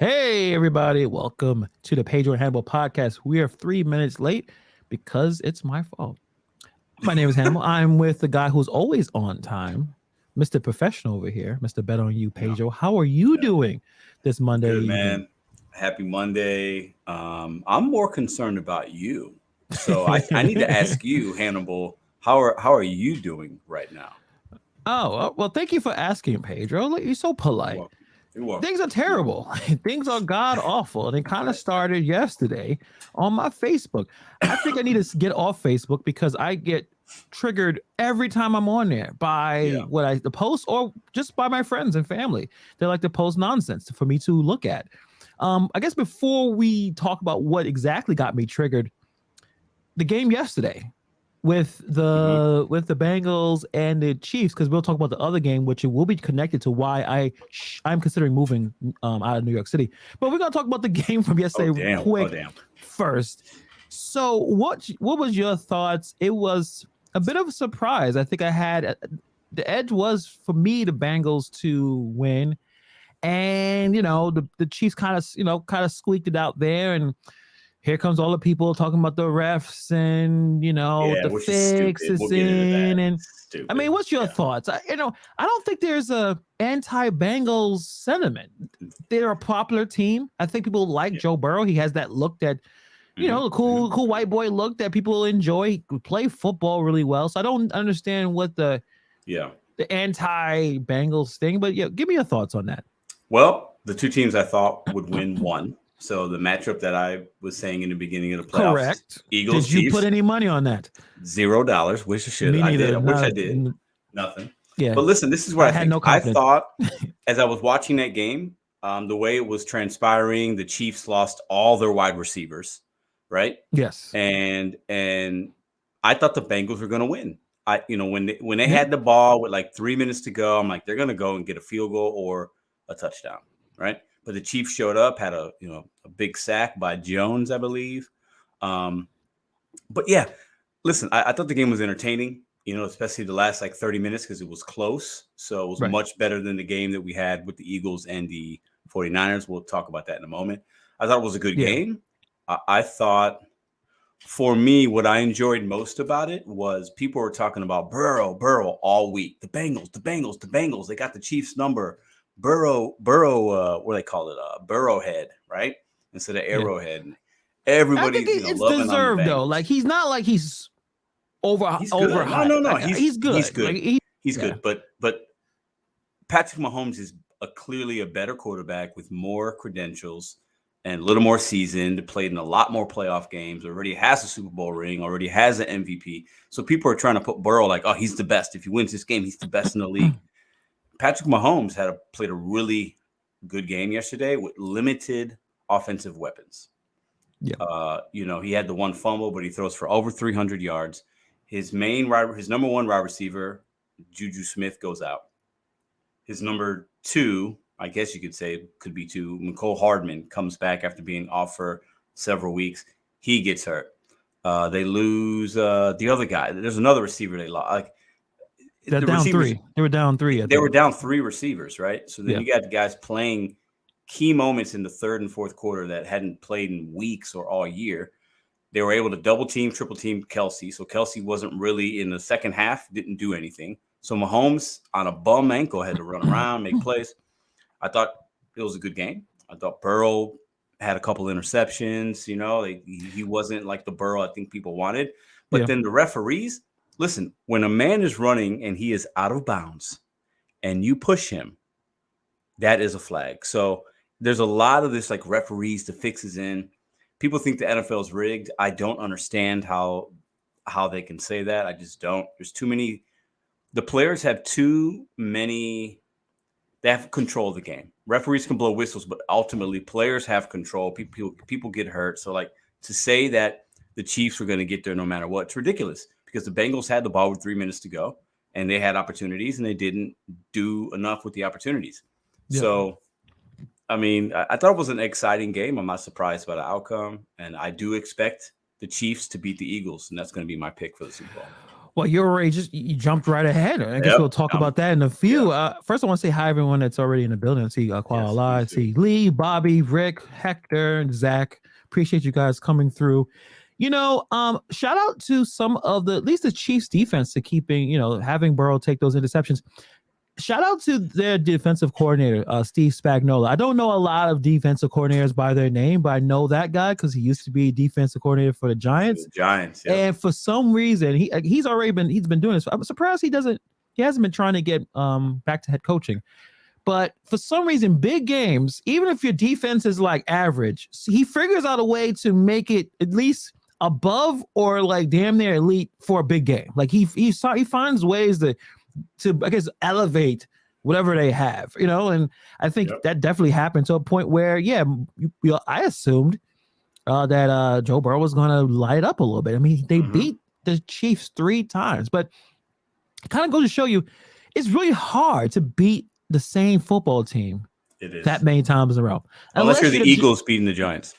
Hey, everybody. Welcome to the Pedro and Hannibal podcast. We are 3 minutes late because it's my fault. My name is Hannibal. I'm with the guy who's always on time, Mr. Professional over here, Mr. Bet on You, Yeah, Pedro. How are you yeah. doing this Monday Good evening? man. Happy Monday. I'm more concerned about you. So I need to ask you, Hannibal, how are you doing right now? Well, thank you for asking, Pedro. Look, you're so You're polite. welcome. You're welcome. Things are You're welcome. terrible. Things are god awful. And it kind of started yesterday on my Facebook. I think I need to get off Facebook because I get triggered every time I'm on there by Yeah. the post or just by my friends and family. They like to post nonsense for me to look at. I guess before we talk about what exactly got me triggered, the game yesterday with hmm the Bengals and the Chiefs, because we'll talk about the other game, which it will be connected to why I'm considering moving out of New York City. But we're gonna talk about the game from Oh yesterday damn. Oh quick damn. first. So what was your thoughts? It was a bit of a surprise. I think I had the edge was for me the Bengals to win, and the Chiefs kind of squeaked it out there, and here comes all the people talking about the refs and Yeah, the which is fix stupid. is We'll get into that. in. And I Stupid. mean, what's your Yeah. thoughts? I don't think there's a anti-Bengals sentiment. They're a popular team. I think people like Yeah. Joe Burrow. He has that look that hmm the hmm cool white boy look that people enjoy. He could play football really well. So I don't understand what Yeah. the anti-Bengals thing. But yeah, give me your thoughts on that. Well, the two teams I thought would win won. So the matchup that I was saying in the beginning of the playoffs is Correct. Eagles Did you put Chiefs. any money on that? $0. Wish I should. Me I did. neither. I wish I No. did. Nothing. Yeah. But listen, this is what I I had think. no I confidence. thought as I was watching that game, the way it was transpiring, the Chiefs lost all their wide receivers, right? Yes. And I thought the Bengals were going to win. When they Yeah. had the ball with like 3 minutes to go, I'm like they're going to go and get a field goal or a touchdown, right? But the Chiefs showed up, had a big sack by Jones, I believe. Um, but yeah, listen, I thought the game was entertaining, especially the last like 30 minutes because it was close. So it was Right. much better than the game that we had with the Eagles and the 49ers. We'll talk about that in a moment. I thought it was a good Yeah. game. I thought for me, what I enjoyed most about it was people were talking about Burrow all week. The Bengals. They got the Chiefs number. Burrow, what do they call it? Burrowhead, right? Instead of Yeah. Arrowhead. And I think everybody's, it's loving on the deserved though. Bengals. Like he's not like he's He's good. No, overhyped. no, no. Like He's he's he's good. Like good. he He's yeah. good. But Patrick Mahomes is clearly a better quarterback with more credentials and a little more seasoned, played in a lot more playoff games, already has a Super Bowl ring, already has an MVP. So people are trying to put Burrow like, oh, he's the best. If he wins this game, he's the best in the league. Patrick Mahomes played a really good game yesterday with limited offensive weapons. Yeah. He had the one fumble, but he throws for over 300 yards. His number one wide receiver, Juju Smith, goes out. His number two, I guess you could say could be two, Mecole Hardman comes back after being off for several weeks. He gets hurt. They lose the other guy. There's another receiver they lost. Like They're the down receivers, 3. They were down 3, I they were think. down three receivers, right? So then Yeah. you got the guys playing key moments in the third and fourth quarter that hadn't played in weeks or all year. They were able to double team, triple team Kelsey. So Kelsey wasn't really in the second half, didn't do anything. So Mahomes on a bum ankle had to run around, make plays. I thought it was a good game. I thought Burrow had a couple interceptions. He wasn't like the Burrow I think people wanted. But Yeah. then the referees, listen, when a man is running and he is out of bounds and you push him, that is a flag. So there's a lot of this like referees, the fixes in. People think the NFL is rigged. I don't understand how they can say that. I just don't. There's too many. The players have too many. They have control of the game. Referees can blow whistles, but ultimately players have control. People get hurt. So like to say that the Chiefs were going to get there no matter what, it's ridiculous because the Bengals had the ball with 3 minutes to go and they had opportunities and they didn't do enough with the opportunities. Yeah. So, I mean, I thought it was an exciting game. I'm not surprised by the outcome. And I do expect the Chiefs to beat the Eagles. And that's going to be my pick for the Super Bowl. Well, you're already you jumped right ahead. I guess Yep. we'll talk about that in a Yeah. few. First, I want to say hi everyone that's already in the building. I see Yes, Kuala, I please do. see Lee, Bobby, Rick, Hector, and Zach. Appreciate you guys coming through. Shout out to some of the at least the Chiefs defense to keeping, having Burrow take those interceptions. Shout out to their defensive coordinator, Steve Spagnuolo. I don't know a lot of defensive coordinators by their name, but I know that guy because he used to be defensive coordinator for the Giants. Giants, yeah. And for some reason, he's been doing this. I'm surprised he hasn't been trying to get back to head coaching. But for some reason, big games, even if your defense is like average, he figures out a way to make it at least above or like damn near elite for a big game. Like he finds ways to I guess elevate whatever they have, and I think that definitely happened to a point where, I assumed that Joe Burrow was going to light up a little bit. I mean, they beat the Chiefs 3 times, but it kind of goes to show you it's really hard to beat the same football team that many times in a row. Unless you're the Eagles beating the Giants.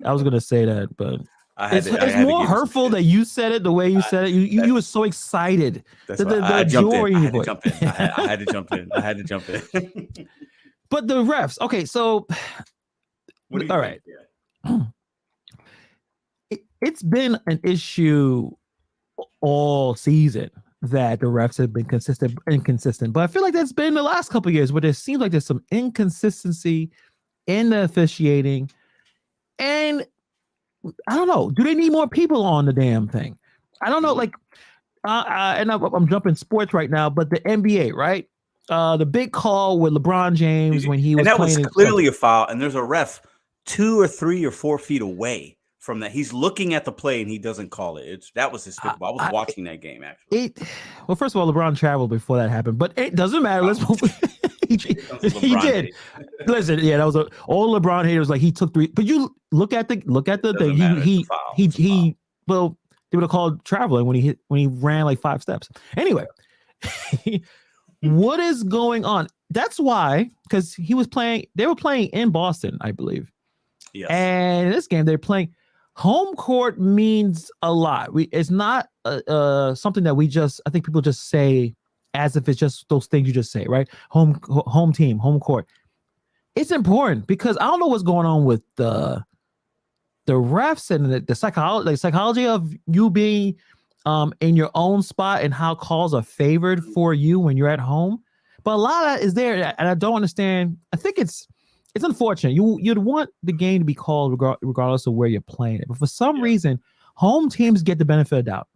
I was going to say that, but it's more hurtful that you said it the way you said it. You were so excited. I had to jump in. I had to jump in. But the refs. Okay, so all right. It's been an issue all season that the refs have been inconsistent. But I feel like that's been the last couple of years where there seems like there's some inconsistency in the officiating. And I don't know. Do they need more people on the damn thing? I don't know. Like, and I'm jumping sports right now, but the NBA, right? The big call with LeBron James when he was playing. And that was clearly a foul. And there's a ref 2 or 3 or 4 feet away from that. He's looking at the play and he doesn't call it. That was despicable. I was watching that game actually. Well, first of all, LeBron traveled before that happened, but it doesn't matter. Let's move. he did. Listen, that was all LeBron haters. Like he took 3, but you look at the thing. He well, they would have called traveling when he ran like 5 steps. Anyway, what is going on? That's why, because they were playing in Boston, I believe. Yes. And in this game, they're playing. Home court means a lot. It's not something that I think people just say as if it's just those things you just say, right? Home team, home court. It's important because I don't know what's going on with the refs and the psychology of you being in your own spot and how calls are favored for you when you're at home. But a lot of that is there, and I don't understand. I think it's unfortunate. You'd want the game to be called regardless of where you're playing it, but for some reason, home teams get the benefit of the doubt.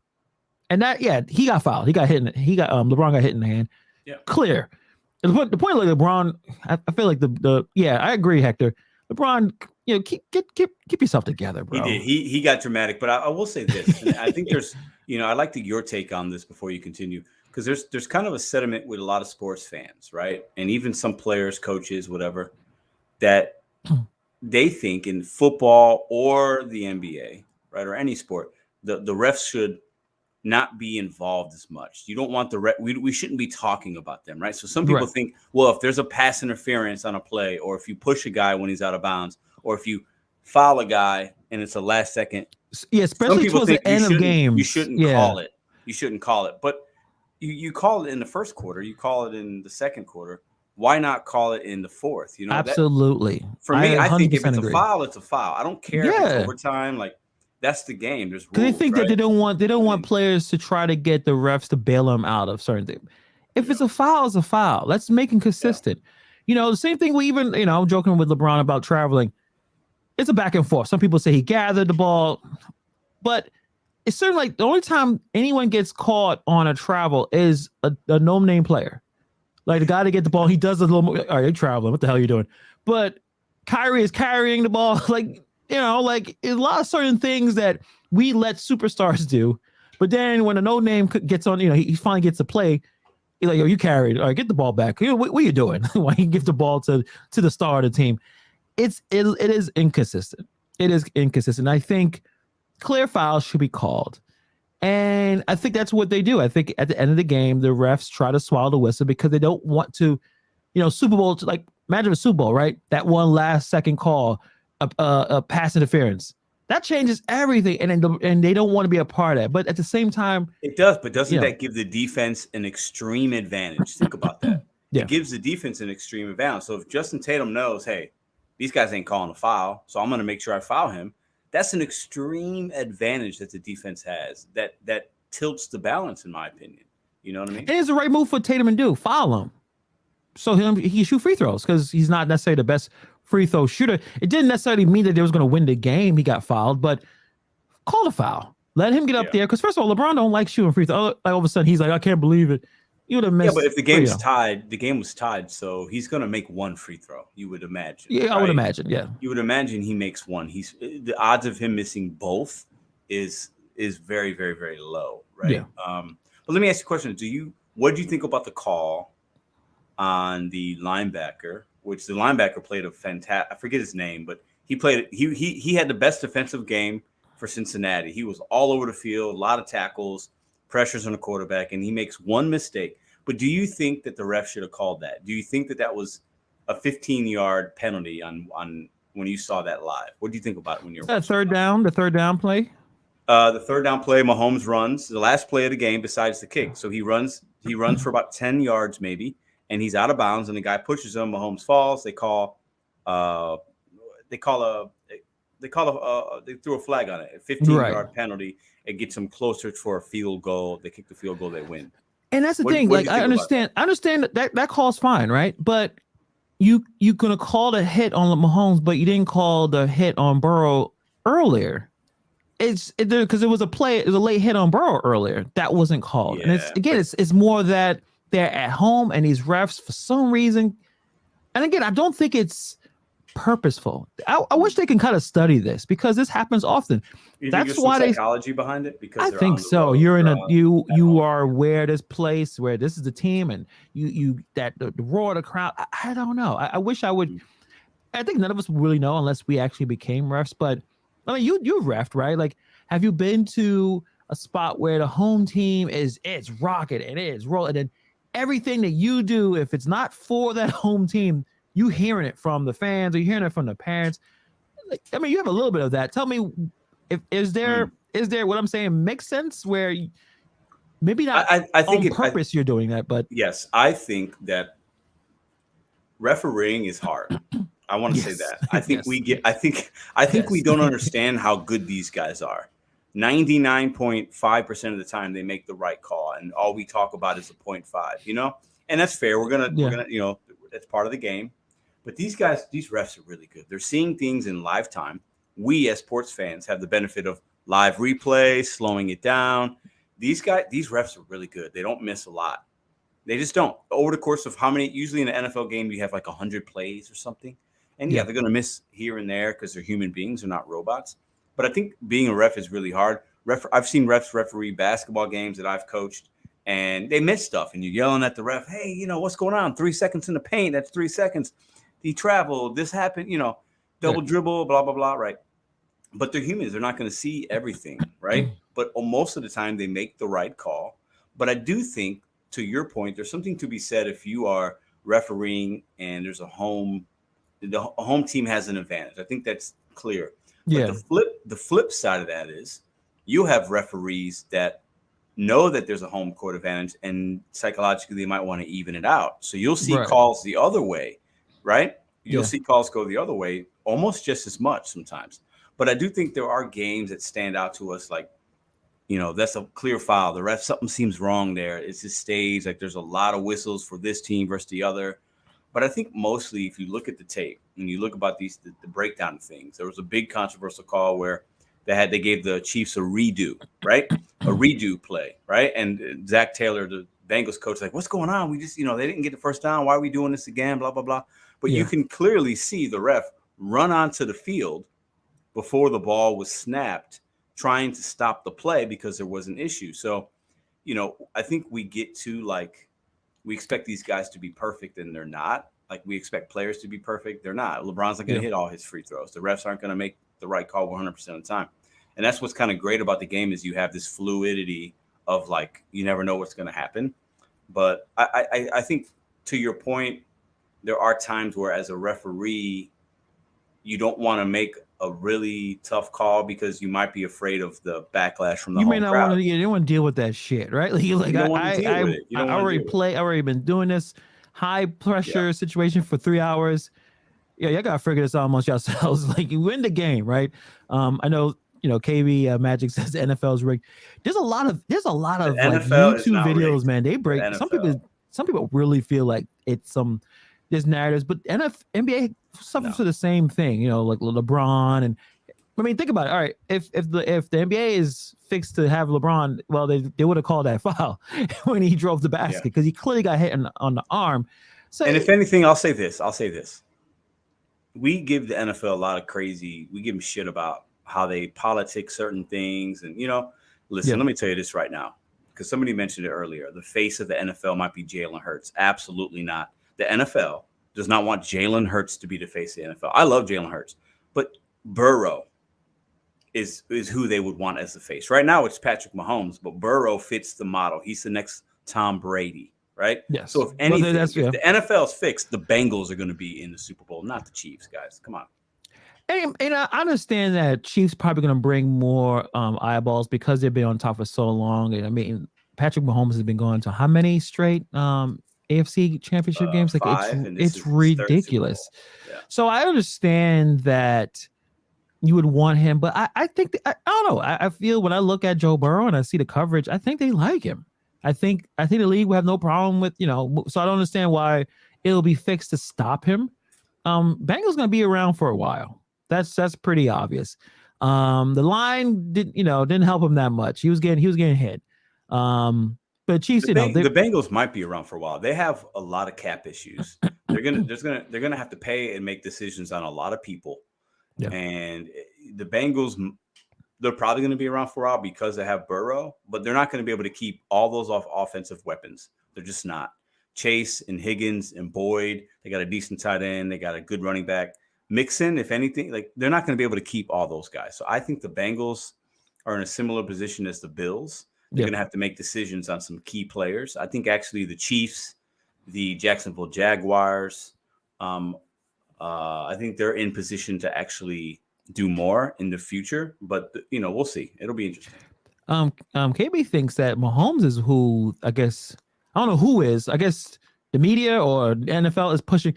And that, he got fouled. He got hit. LeBron got hit in the hand. Yeah, clear. The point of LeBron, I feel like I agree, Hector. LeBron, keep yourself together, bro. He did. He got dramatic, but I will say this. And I think there's, I like your take on this before you continue, because there's kind of a sentiment with a lot of sports fans, right? And even some players, coaches, whatever, that they think in football or the NBA, right, or any sport, the refs should not be involved as much. You don't want we shouldn't be talking about them, right? So some people think, well, if there's a pass interference on a play, or if you push a guy when he's out of bounds, or if you foul a guy and it's a last second, especially towards the end of games, you shouldn't call it. You shouldn't call it, but you call it in the first quarter. You call it in the second quarter. Why not call it in the fourth? Absolutely. For me, I think if it's a foul, it's a foul. I don't care if it's overtime. Like, that's the game. There's rules, they think that they don't want players to try to get the refs to bail them out of certain things. If it's a foul, it's a foul. Let's make it consistent. The same thing we even, I'm joking with LeBron about traveling. It's a back and forth. Some people say he gathered the ball, but it's certainly like the only time anyone gets caught on a travel is a no-name player. Like the guy to get the ball, he does a little more. All right, you're traveling. What the hell are you doing? But Kyrie is carrying the ball. Like, like a lot of certain things that we let superstars do. But then when a no-name gets on, he finally gets to play. He's like, yo, you carried. All right, get the ball back. What are you doing? Why you give the ball to the star of the team? It is inconsistent. It is inconsistent. I think clear fouls should be called. And I think that's what they do. I think at the end of the game, the refs try to swallow the whistle because they don't want to, Super Bowl, like imagine a Super Bowl, right? That one last second call, a pass interference. That changes everything, and they don't want to be a part of it. But at the same time, It does, but you doesn't know, that give the defense an extreme advantage? Think about that. It yeah, gives the defense an extreme advantage. So if Justin Tatum knows, hey, these guys ain't calling a foul, so I'm going to make sure I foul him. That's an extreme advantage that the defense has. That tilts the balance, in my opinion. You know what I mean? and it's the right move for Tatum to do. Foul him, so he can shoot free throws because he's not necessarily the best free throw shooter. It didn't necessarily mean that they was going to win the game. He got fouled, but call the foul. Let him get up Yeah. there because first of all, LeBron don't like shooting free throws. Like all of a sudden, he's like, I can't believe it. You would have Yeah, but missed. if the game's tied, the game was tied, so he's going to make one free throw. You would imagine, Yeah, I would right? imagine. Yeah, You would imagine he makes one. He's the odds of him missing both is very very very low, right? yeah. But let me ask you a question. What do you think about the call on the linebacker? Which the linebacker played a fantastic. I forget his name, but he played. He had the best defensive game for Cincinnati. He was all over the field, a lot of tackles, pressures on the quarterback, and he makes one mistake. But do you think that the ref should have called that? Do you think that that was a 15-yard penalty on when you saw that live? What do you think about it when you're That watching? the third down play. The third down play, Mahomes runs the last play of the game besides the kick. So he runs for about 10 yards maybe, and he's out of bounds, and the guy pushes him. Mahomes falls. They threw a flag on it, a 15-yard penalty. It gets them closer for a field goal. They kick the field goal, they win. And that's the thing. What do Like you think about that? I understand that call's fine, right? But you gonna call the hit on Mahomes, but you didn't call the hit on Burrow earlier. It's because it was a late hit on Burrow earlier that wasn't called. And it's more that they're at home and these refs for some reason. And again, I don't think it's purposeful. I wish they can kind of study this because this happens often. You think That's there's why some psychology behind it? Because I they're think on the so. road, You're in they're a on- you are aware this place where this is the team and you that the roar of the crowd. I don't know. I wish I would. I think none of us really know unless we actually became refs. But I mean, you refed, right? Like, have you been to a spot where the home team it's rocking and it's rolling and everything that you do, if it's not for that home team, you hearing it from the fans or you hearing it from the parents. Like, I mean, you have a little bit of that. Tell me, if is there what I'm saying makes sense where maybe not I think on purpose you're doing that, but yes, I think that refereeing is hard. I want to say that. I think Yes. we get. I think we don't understand how good these guys are. 99.5% of the time they make the right call, and all we talk about is the 0.5. You know, and that's fair. We're gonna that's part of the game. But these refs are really good. They're seeing things in live time. We as sports fans have the benefit of live replay, slowing it down. These refs are really good. They don't miss a lot. They just don't. Over the course of how many? Usually in an NFL game, you have like 100 plays or something. And they're going to miss here and there because they're human beings. They're not robots. But I think being a ref is really hard. I've seen refs referee basketball games that I've coached, and they miss stuff. And you're yelling at the ref, hey, what's going on? 3 seconds in the paint. That's 3 seconds. He traveled. This happened, double dribble, blah, blah, blah, right? But they're humans. They're not going to see everything, right? But most of the time, they make the right call. But I do think, to your point, there's something to be said if you are refereeing and there's a home team has an advantage. I think that's clear. Yeah. But the flip side of that is you have referees that know that there's a home court advantage and psychologically they might want to even it out. So you'll see calls the other way, right? You'll see calls go the other way almost just as much sometimes. But I do think there are games that stand out to us like, that's a clear foul. The ref, something seems wrong there. It's just staged. Like there's a lot of whistles for this team versus the other. But I think mostly if you look at the tape and you look about the breakdown of things, there was a big controversial call where they gave the Chiefs a redo, right? A redo play, right? And Zach Taylor, the Bengals coach, like, what's going on? We just, they didn't get the first down. Why are we doing this again? Blah, blah, blah. But you can clearly see the ref run onto the field before the ball was snapped, trying to stop the play because there was an issue. So, I think we get to we expect these guys to be perfect and they're not. Like we expect players to be perfect. They're not. LeBron's not going to hit all his free throws. The refs aren't going to make the right call 100% of the time. And that's what's kind of great about the game is you have this fluidity of you never know what's going to happen. But I think to your point, there are times where as a referee, you don't want to make a really tough call because you might be afraid of the backlash from the You may home not want crowd. to. You don't want to deal with that shit, right? Like You don't want to deal with it. You I don't want to already deal with it. play. I already been doing this high Yeah. pressure situation for 3 hours. Yeah, y'all gotta figure this out amongst yourselves. Like you win the game, right? I know. KB Magic says the NFL is rigged. There's a lot of The like NFL is YouTube not videos, rigged. man. They The break NFL. some people really feel like it's there's narratives, but NBA suffers No. for the same thing. Like LeBron and I mean, think about it. All right, if the NBA is fixed to have LeBron, well, they would have called that foul when he drove the Yeah. basket because he clearly got hit on the arm. So, And if anything, I'll say this. We give the NFL a lot of crazy. We give them shit about how they politic certain things, and listen. Yeah. Let me tell you this right now, because somebody mentioned it earlier. The face of the NFL might be Jalen Hurts. Absolutely not. The NFL does not want Jalen Hurts to be the face of the NFL. I love Jalen Hurts, but Burrow is who they would want as the face. Right now, it's Patrick Mahomes, but Burrow fits the model. He's the next Tom Brady. Right? yes. So if anything, if the NFL's fixed, the Bengals are going to be in the Super Bowl, not the Chiefs, guys. Come on. And I understand that Chiefs probably going to bring more eyeballs because they've been on top for so long. And I mean, Patrick Mahomes has been going to how many straight AFC championship games? Like 5, it's ridiculous. Yeah. So I understand that you would want him, but I think I don't know. I feel when I look at Joe Burrow and I see the coverage, I think they like him. I think the league will have no problem with, so I don't understand why it'll be fixed to stop him. Bengals going to be around for a while. That's pretty obvious. The line didn't help him that much. He was getting hit. But Chiefs, the Bengals might be around for a while. They have a lot of cap issues. They're gonna have to pay and make decisions on a lot of people. Yeah. And the Bengals, they're probably going to be around for a while because they have Burrow, but they're not going to be able to keep all those offensive weapons. They're just not. Chase and Higgins and Boyd, they got a decent tight end. They got a good running back. Mixon, if anything, like they're not going to be able to keep all those guys. So I think the Bengals are in a similar position as the Bills. They're going to have to make decisions on some key players. I think actually the Chiefs, the Jacksonville Jaguars, I think they're in position to actually do more in the future, but we'll see. It'll be interesting. KB thinks that Mahomes is who, I guess, I don't know who is. I guess the media or the NFL is pushing.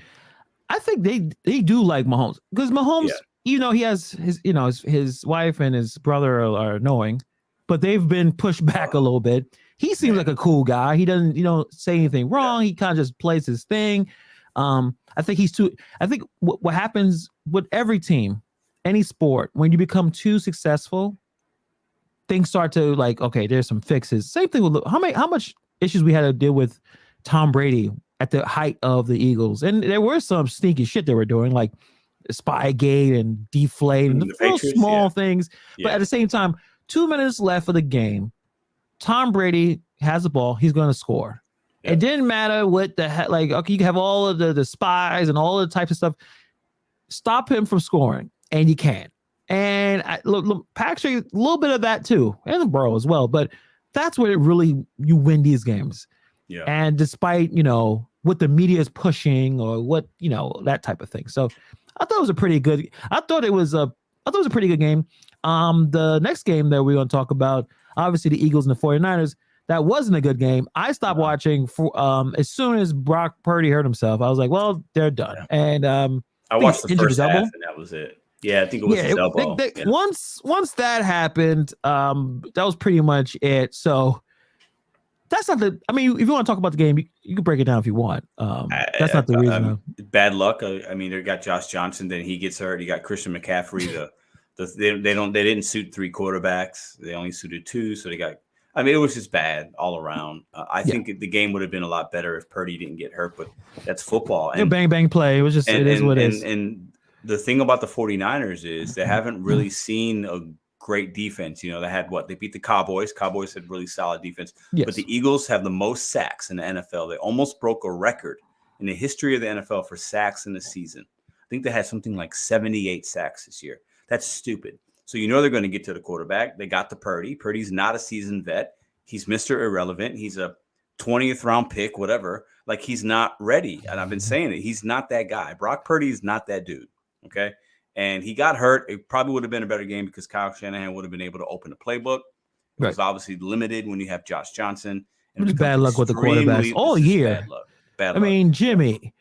I think they do like Mahomes because Mahomes, he has his wife and his brother are annoying, but they've been pushed back a little bit. He seems like a cool guy. He doesn't say anything wrong. He kind of just plays his thing. I think what happens with every team, any sport, when you become too successful, things start to okay, there's some fixes. Same thing with how much issues we had to deal with Tom Brady at the height of the Eagles. And there were some sneaky shit they were doing, like Spygate and Deflate and the small things. But at the same time, 2 minutes left of the game, Tom Brady has the ball, he's going to score. It didn't matter what the heck, okay, you can have all of the spies and all the types of stuff. Stop him from scoring, and you can't. And look, actually, a little bit of that too, and the Burrow as well. But that's where you win these games. Yeah. And despite what the media is pushing or what that type of thing. So I thought it was a pretty good. I thought it was a pretty good game. The next game that we're going to talk about, obviously the Eagles and the 49ers. That wasn't a good game. I stopped watching for as soon as Brock Purdy hurt himself. I was like, well, they're done. And I watched the first half, and that was it. Yeah, I think it was his elbow. Once that happened, that was pretty much it. So that's not the. I mean, if you want to talk about the game, you can break it down if you want. That's not the reason. Bad luck. I mean, they got Josh Johnson, then he gets hurt. You got Christian McCaffrey. They didn't suit 3 quarterbacks. They only suited 2, so they got. I mean, it was just bad all around. I think the game would have been a lot better if Purdy didn't get hurt, but that's football. And bang, bang play. It was just, it is what it is. And the thing about the 49ers is they haven't really seen a great defense. They beat the Cowboys. Cowboys had really solid defense. Yes. But the Eagles have the most sacks in the NFL. They almost broke a record in the history of the NFL for sacks in a season. I think they had something like 78 sacks this year. That's stupid. So they're going to get to the quarterback. They got the Purdy. Purdy's not a seasoned vet. He's Mr. Irrelevant. He's a 20th round pick, whatever. He's not ready. And I've been saying it. He's not that guy. Brock Purdy is not that dude. Okay. and he got hurt. It probably would have been a better game because Kyle Shanahan would have been able to open the playbook. It was obviously limited when you have Josh Johnson. And just bad luck with the quarterbacks all year. Bad luck. Bad I luck. mean, Jimmy,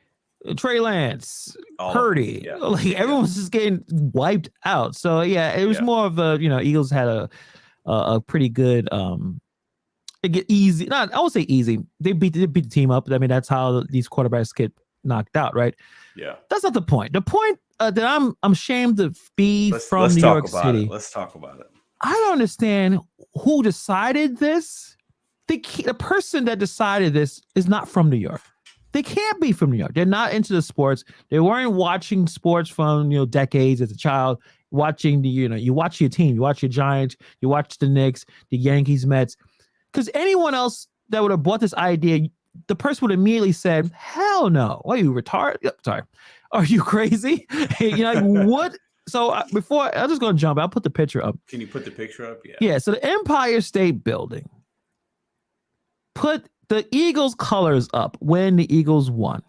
Trey Lance, Purdy, like everyone's just getting wiped out. So yeah, it was more of a, Eagles had a pretty good it get easy. Not I won't say easy. They beat the team up. I mean, that's how these quarterbacks get knocked out, right? Yeah. That's not the point. The point that I'm ashamed to be from New York City. Let's talk about it. I don't understand who decided this. The person that decided this is not from New York. They can't be from New York. They're not into the sports. They weren't watching sports from decades as a child. Watching you watch your team. You watch your Giants. You watch the Knicks, the Yankees, Mets. Because anyone else that would have bought this idea, the person would immediately said, "Hell no! Are you retarded? Sorry, are you crazy?" What? So before I'm just gonna jump. I'll put the picture up. Can you put the picture up? Yeah. Yeah. So the Empire State Building put the Eagles colors up when the Eagles won,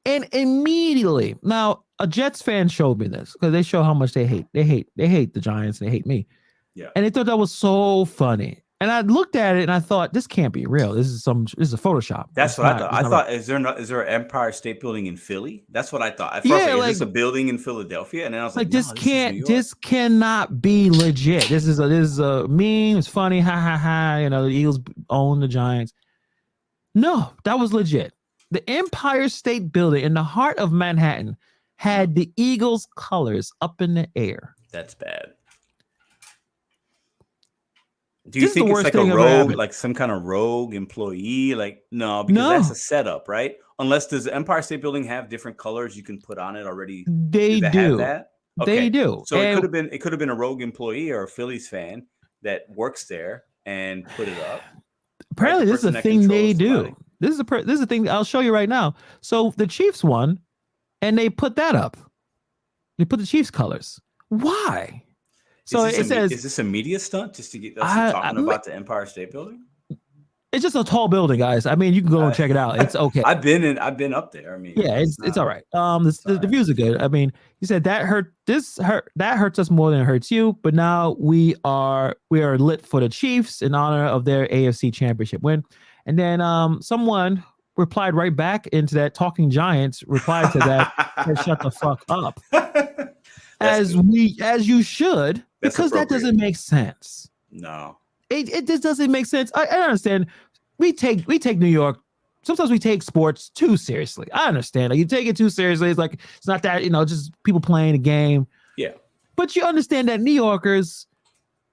and immediately now a Jets fan showed me this because they show how much they hate the Giants. And they hate me. Yeah. And they thought that was so funny. And I looked at it and I thought, this can't be real. This is a Photoshop. That's what I thought. I thought, is there an Empire State Building in Philly? That's what I thought. At first, is this a building in Philadelphia? And then I was like, this cannot be legit. This is a meme. It's funny. Ha ha ha. The Eagles own the Giants. No, that was legit. The Empire State Building in the heart of Manhattan had the Eagles colors up in the air. That's bad. Do you think it's like a rogue, like some kind of rogue employee? Like, no, because that's a setup, right? Unless does the Empire State Building have different colors you can put on it already? They do. That? Okay. They do. So it could have been a rogue employee or a Phillies fan that works there and put it up. Apparently, this is a thing they do. This is a thing I'll show you right now. So the Chiefs won, and they put that up. They put the Chiefs colors. Why? So it says, is this a media stunt just to get us talking about the Empire State Building? It's just a tall building, guys. I mean, you can go and check it out. It's okay. I've been up there. I mean, yeah, it's all right. The views are good. I mean, he said that hurts us more than it hurts you. But now we are lit for the Chiefs in honor of their AFC Championship win. And then someone replied right back into that. Talking Giants replied to that and shut the fuck up. As you should, because that doesn't make sense. No, it just doesn't make sense. I understand. We take New York. Sometimes we take sports too seriously. I understand. Like, you take it too seriously. It's like it's not that just people playing a game. Yeah, but you understand that New Yorkers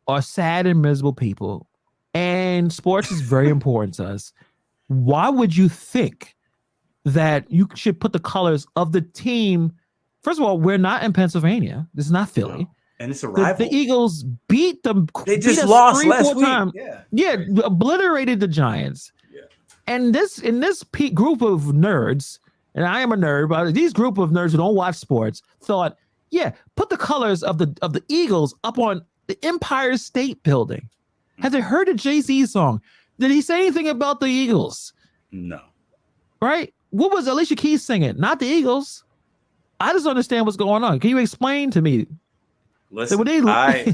are sad and miserable people, and sports is very important to us. Why would you think that you should put the colors of the team? First of all, we're not in Pennsylvania. This is not Philly. No. And it's a rival. The Eagles beat them. They just lost last week. Yeah, obliterated the Giants. Yeah. And in this group of nerds, and I am a nerd, but these group of nerds who don't watch sports thought, yeah, put the colors of the Eagles up on the Empire State Building. Have they heard a Jay-Z song? Did he say anything about the Eagles? No. Right? What was Alicia Keys singing? Not the Eagles. I just understand what's going on. Can you explain to me? Listen, okay,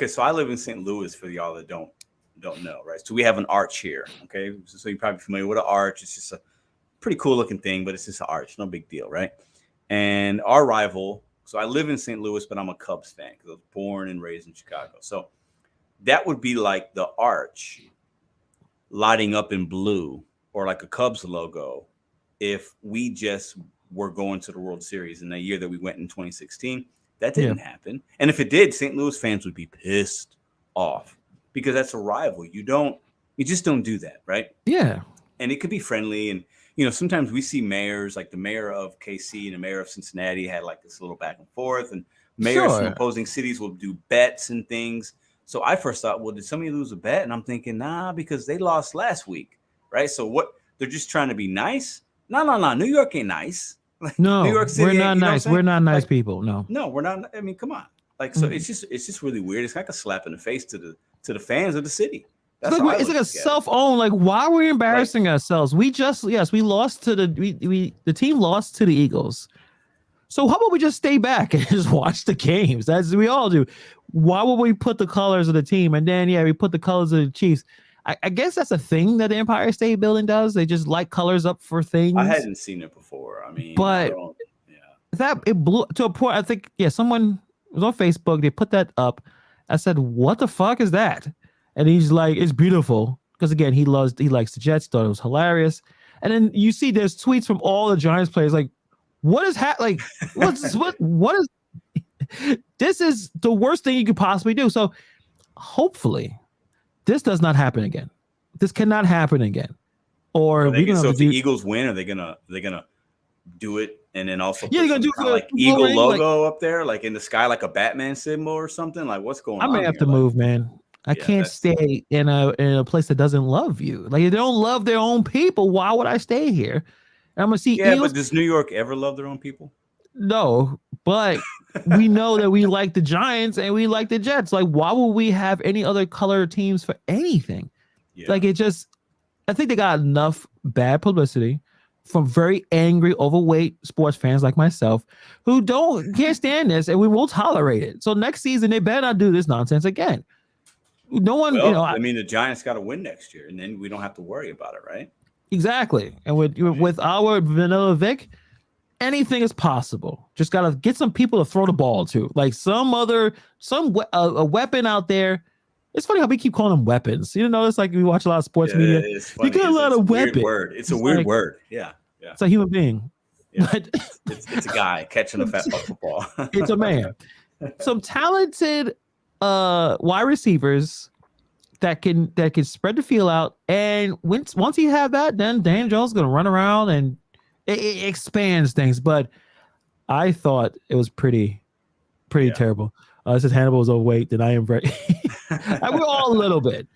so I live in St. Louis for y'all that don't know, right? So we have an arch here, okay? So you're probably familiar with an arch. It's just a pretty cool looking thing, but it's just an arch, no big deal, right? And our rival, so I live in St. Louis, but I'm a Cubs fan because I was born and raised in Chicago. So that would be like the arch lighting up in blue or like a Cubs logo if we just were going to the World Series in the year that we went in 2016. That didn't happen. And if it did, St. Louis fans would be pissed off because that's a rival. You just don't do that, right? Yeah. And it could be friendly. And, sometimes we see mayors, like the mayor of KC and the mayor of Cincinnati had like this little back and forth, and mayors from opposing cities will do bets and things. So I first thought, well, did somebody lose a bet? And I'm thinking, nah, because they lost last week, right? So what? They're just trying to be nice? No. New York ain't nice. No, New York City, we're not nice. We're not nice people. No, we're not. I mean, come on. Like, so it's just really weird. It's like a slap in the face to the fans of the city. That's it's like a self-own. Like, why are we embarrassing ourselves? We lost to the team lost to the Eagles. So how about we just stay back and just watch the games? As we all do. Why would we put the colors of the team and then we put the colors of the Chiefs? I guess that's a thing that the Empire State Building does. They just light colors up for I things. hadn't seen it before. I mean, I But don't. Yeah. that it blew to a point. I think someone was on Facebook. They put that up. I said, "What the fuck is that?" And he's like, "It's beautiful." Because again, he likes the Jets. Thought it was hilarious. And then you see there's tweets from all the Giants players like, "What is like? What is? This is the worst thing you could possibly do." So hopefully, this does not happen again. This cannot happen again. Or Are they, we're gonna so have if to the do. Eagles win, are they gonna do it and then also Yeah, put they're gonna some do kind of for like the eagle ring, like, logo up there, like in the sky, like a Batman symbol or something? Like what's going I may on have here? to Like, move, man. I yeah, can't that's stay in a place that doesn't love you. Like if they don't love their own people, why would I stay here? And I'm gonna see yeah. But Eagles. does New York ever love their own people? No, but we know that we like the Giants and we like the Jets. Like, why would we have any other color teams for anything? Yeah. Like it just I think they got enough bad publicity from very angry, overweight sports fans like myself who can't stand this and we will tolerate it. So next season they better not do this nonsense again. No one, Well, I mean, the Giants got to win next year, and then we don't have to worry about it, right? exactly. And with our Vanilla Vic, anything is possible. Just gotta get some people to throw the ball to, like a weapon out there. It's funny how we keep calling them weapons. You know, it's like we watch a lot of sports Yeah, media. it's You funny. got a lot It's a of weird weapons. word. It's a weird word. Yeah, yeah. It's a human being. Yeah. But It's a guy catching a football. it's a man. Some talented wide receivers that can spread the field out, and once you have that, then Dan Jones is gonna run around and it expands things. But I thought it was pretty terrible. This is Hannibal was overweight, then I am very. We're all a little bit.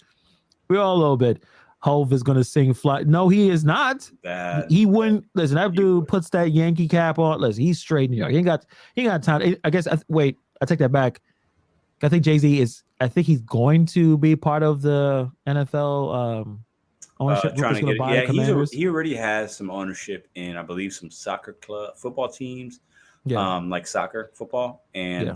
We're all a little bit. Hove is gonna sing fly. No, he is not. He wouldn't listen. That dude puts that Yankee cap on. Listen, he's straight New York. He ain't got time. I guess. Wait, I take that back. I think Jay-Z is. I think he's going to be part of the NFL ownership. Trying to get buy the Commanders. He already has some ownership in, I believe, some soccer football teams. Yeah. Like soccer, football, and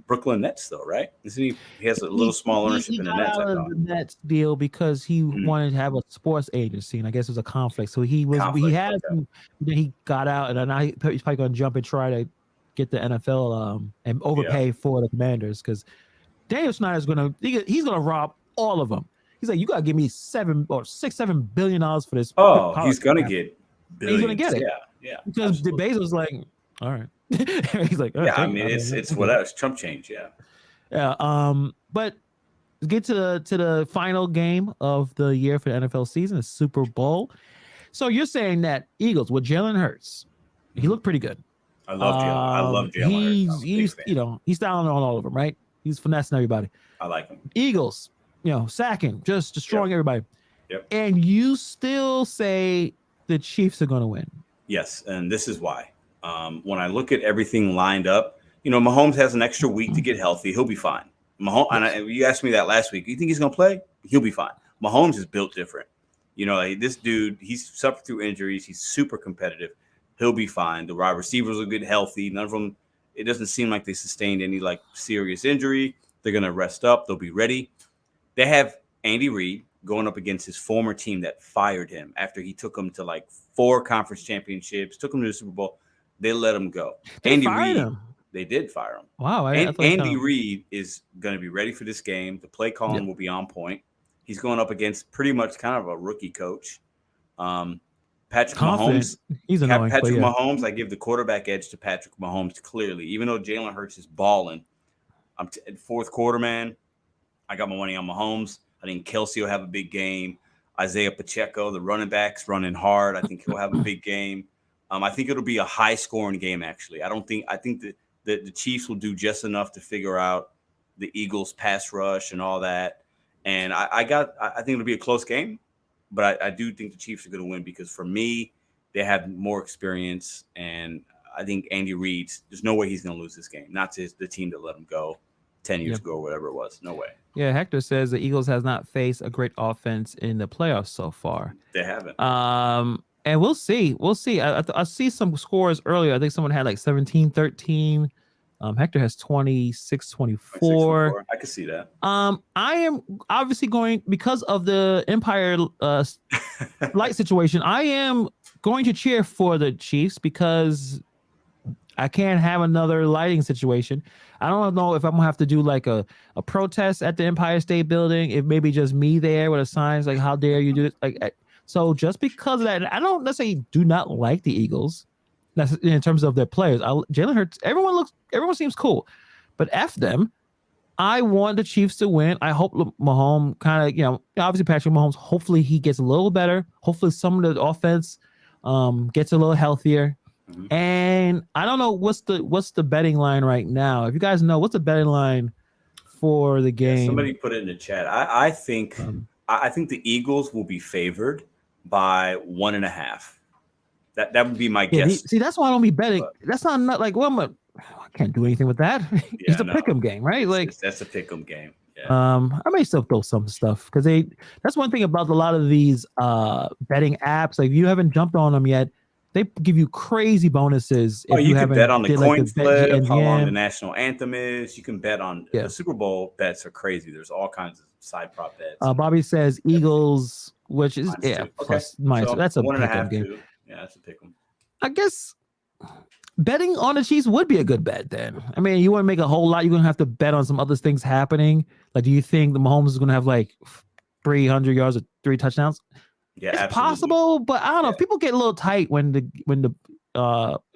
Brooklyn Nets, though, right? Isn't he has a little small ownership in the Nets. He got out of the Nets deal because he wanted to have a sports agency, and I guess it was a conflict. So he had then he got out, and now he's probably going to jump and try to get the NFL and overpay for the Commanders because Daniel Snyder's he's gonna rob all of them. He's like, you gotta give me $7 billion for this. Oh, he's gonna get billions. He's gonna get it. Yeah. Because the Bezos like, all right. He's like, yeah. I mean, it's whatever. It's Trump change. Yeah. Yeah. But let's get to the final game of the year for the NFL season, the Super Bowl. So you're saying that Eagles with Jalen Hurts, he looked pretty good. I love Jalen. I love Jalen. He's styling on all of them, right? He's finessing everybody. I like him. Eagles, sacking, just destroying everybody. Yep. And you still say the Chiefs are going to win. Yes, and this is why. When I look at everything lined up, Mahomes has an extra week to get healthy. He'll be fine. You asked me that last week. You think he's going to play? He'll be fine. Mahomes is built different. This dude, he's suffered through injuries. He's super competitive. He'll be fine. The wide receivers will get healthy. None of them, it doesn't seem like they sustained any serious injury. They're going to rest up. They'll be ready. They have Andy Reid going up against his former team that fired him after he took them to 4 conference championships, took him to the Super Bowl. They let him go. Andy Reid. They did fire him. Wow. Andy Reid is going to be ready for this game. The play calling will be on point. He's going up against pretty much kind of a rookie coach. Patrick Mahomes. He's annoying. Mahomes, I give the quarterback edge to Patrick Mahomes clearly. Even though Jalen Hurts is balling, I'm fourth quarter, man. I got my money on Mahomes. I think Kelsey will have a big game. Isaiah Pacheco, the running back's running hard. I think he'll have a big game. I think it'll be a high-scoring game, actually. I think that the Chiefs will do just enough to figure out the Eagles' pass rush and all that. And I think it'll be a close game, but I do think the Chiefs are going to win because, for me, they have more experience. And I think Andy Reid, there's no way he's going to lose this game. Not to the team that let him go 10 years ago or whatever it was. No way. Yeah, Hector says the Eagles has not faced a great offense in the playoffs so far. They haven't. And we'll see. We'll see. I see some scores earlier. I think someone had like 17-13. Hector has 26-24. 6-4. I can see that. I am obviously going because of the Empire light situation. I am going to cheer for the Chiefs because I can't have another lighting situation. I don't know if I'm gonna have to do like a protest at the Empire State Building. If maybe just me there with a signs like "How dare you do it?" So just because of that, I don't necessarily do not like the Eagles. That's in terms of their players. Jalen Hurts. Everyone seems cool, but f them. I want the Chiefs to win. I hope Mahomes kind of, obviously Patrick Mahomes, hopefully he gets a little better. Hopefully some of the offense gets a little healthier. Mm-hmm. And I don't know what's the betting line right now. If you guys know, what's the betting line for the game? Yeah, somebody put it in the chat. I think the Eagles will be favored by 1.5. That would be my guess. See, that's why I don't be betting. But that's not like, well, I can't do anything with that. It's a pick'em game, right? That's a pick'em game. Yeah. I may still throw some stuff because that's one thing about a lot of these betting apps. Like, if you haven't jumped on them yet, they give you crazy bonuses. If you can bet on the coin flip, how long the national anthem is. You can bet on the Super Bowl bets are crazy. There's all kinds of side prop bets. Bobby says Eagles, which is plus minus. So that's a 1.5 game. Yeah, that's a pick'em. I guess betting on the Chiefs would be a good bet then. I mean, you want to make a whole lot. You're going to have to bet on some other things happening. Like, do you think the Mahomes is going to have like 300 yards or 3 touchdowns? Yeah, it's absolutely possible, but I don't know. People get a little tight when the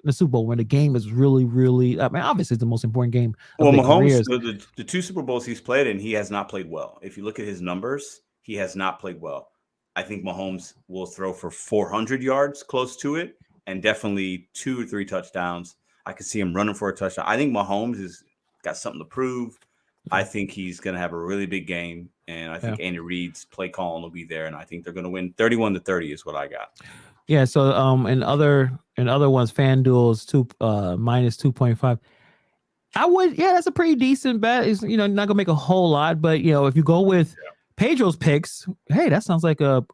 Super Bowl, when the game is really, really. I mean, obviously, it's the most important game. Well, Mahomes, the 2 Super Bowls he's played in, he has not played well. If you look at his numbers, he has not played well. I think Mahomes will throw for 400 yards, close to it, and definitely 2 or 3 touchdowns. I could see him running for a touchdown. I think Mahomes has got something to prove. I think he's going to have a really big game, and I think Andy Reid's play calling will be there, and I think they're going to win 31-30 is what I got. Yeah. So in other ones, FanDuel's minus 2.5. I would, that's a pretty decent bet. It's not gonna make a whole lot, but if you go with Pedro's picks, hey, that sounds like a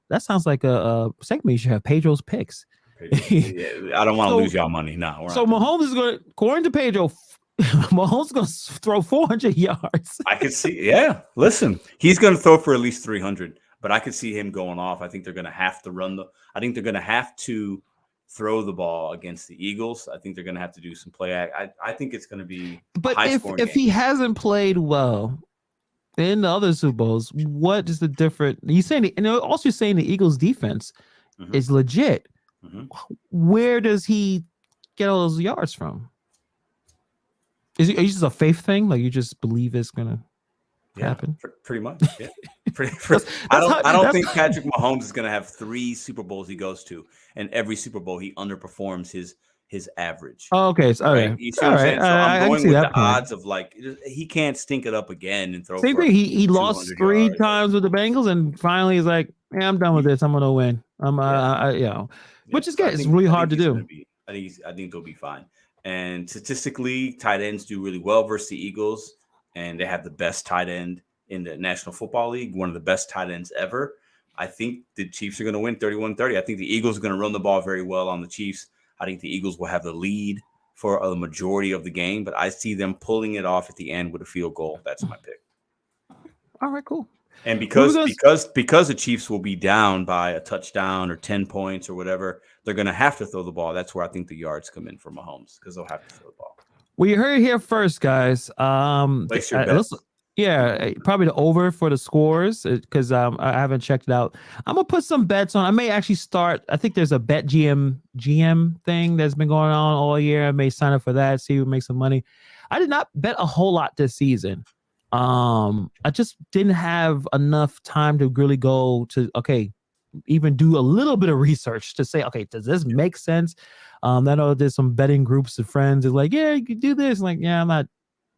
segment you should have. Pedro's picks. I don't want to lose y'all money. No. So Mahomes is going to, according to Pedro, Mahomes is going to throw 400 yards. I could see. Yeah, listen, he's going to throw for at least 300, but I could see him going off. I think they're going to have to I think they're going to have to throw the ball against the Eagles. I think they're going to have to do some play. I think it's going to be. But if he hasn't played well in the other Super Bowls, what is the difference? You saying, and also saying the Eagles defense is legit. Mm-hmm. Where does he get all those yards from? Is it just a faith thing? Like, you just believe it's gonna happen? Pretty much. Yeah. I don't think Patrick Mahomes is gonna have 3 Super Bowls he goes to, and every Super Bowl he underperforms his average. Oh, okay. So, right? You see what I'm saying? So I'm going with the odds of like he can't stink it up again and throw. Same thing. He lost 3 times with the Bengals, and finally he's like, I'm done with this. I'm gonna win. Which is good. It's really hard to do. I think they'll be fine. And statistically, tight ends do really well versus the Eagles, and they have the best tight end in the National Football League, one of the best tight ends ever. I think the Chiefs are going to win 31-30. I think the Eagles are going to run the ball very well on the Chiefs. I think the Eagles will have the lead for a majority of the game, but I see them pulling it off at the end with a field goal. That's my pick. All right, cool. And because the Chiefs will be down by a touchdown or 10 points or whatever, they're going to have to throw the ball. That's where I think the yards come in for Mahomes, because they'll have to throw the ball. We heard it here first, guys. Place your bets. Probably the over for the scores, because I haven't checked it out. I'm gonna put some bets on. I may actually start. I think there's a bet GM thing that's been going on all year. I may sign up for that, see who makes some money. I did not bet a whole lot this season. I just didn't have enough time to really go to even do a little bit of research to say, does this make sense? I know there's some betting groups of friends is like, yeah, you can do this. I'm like, yeah, I'm not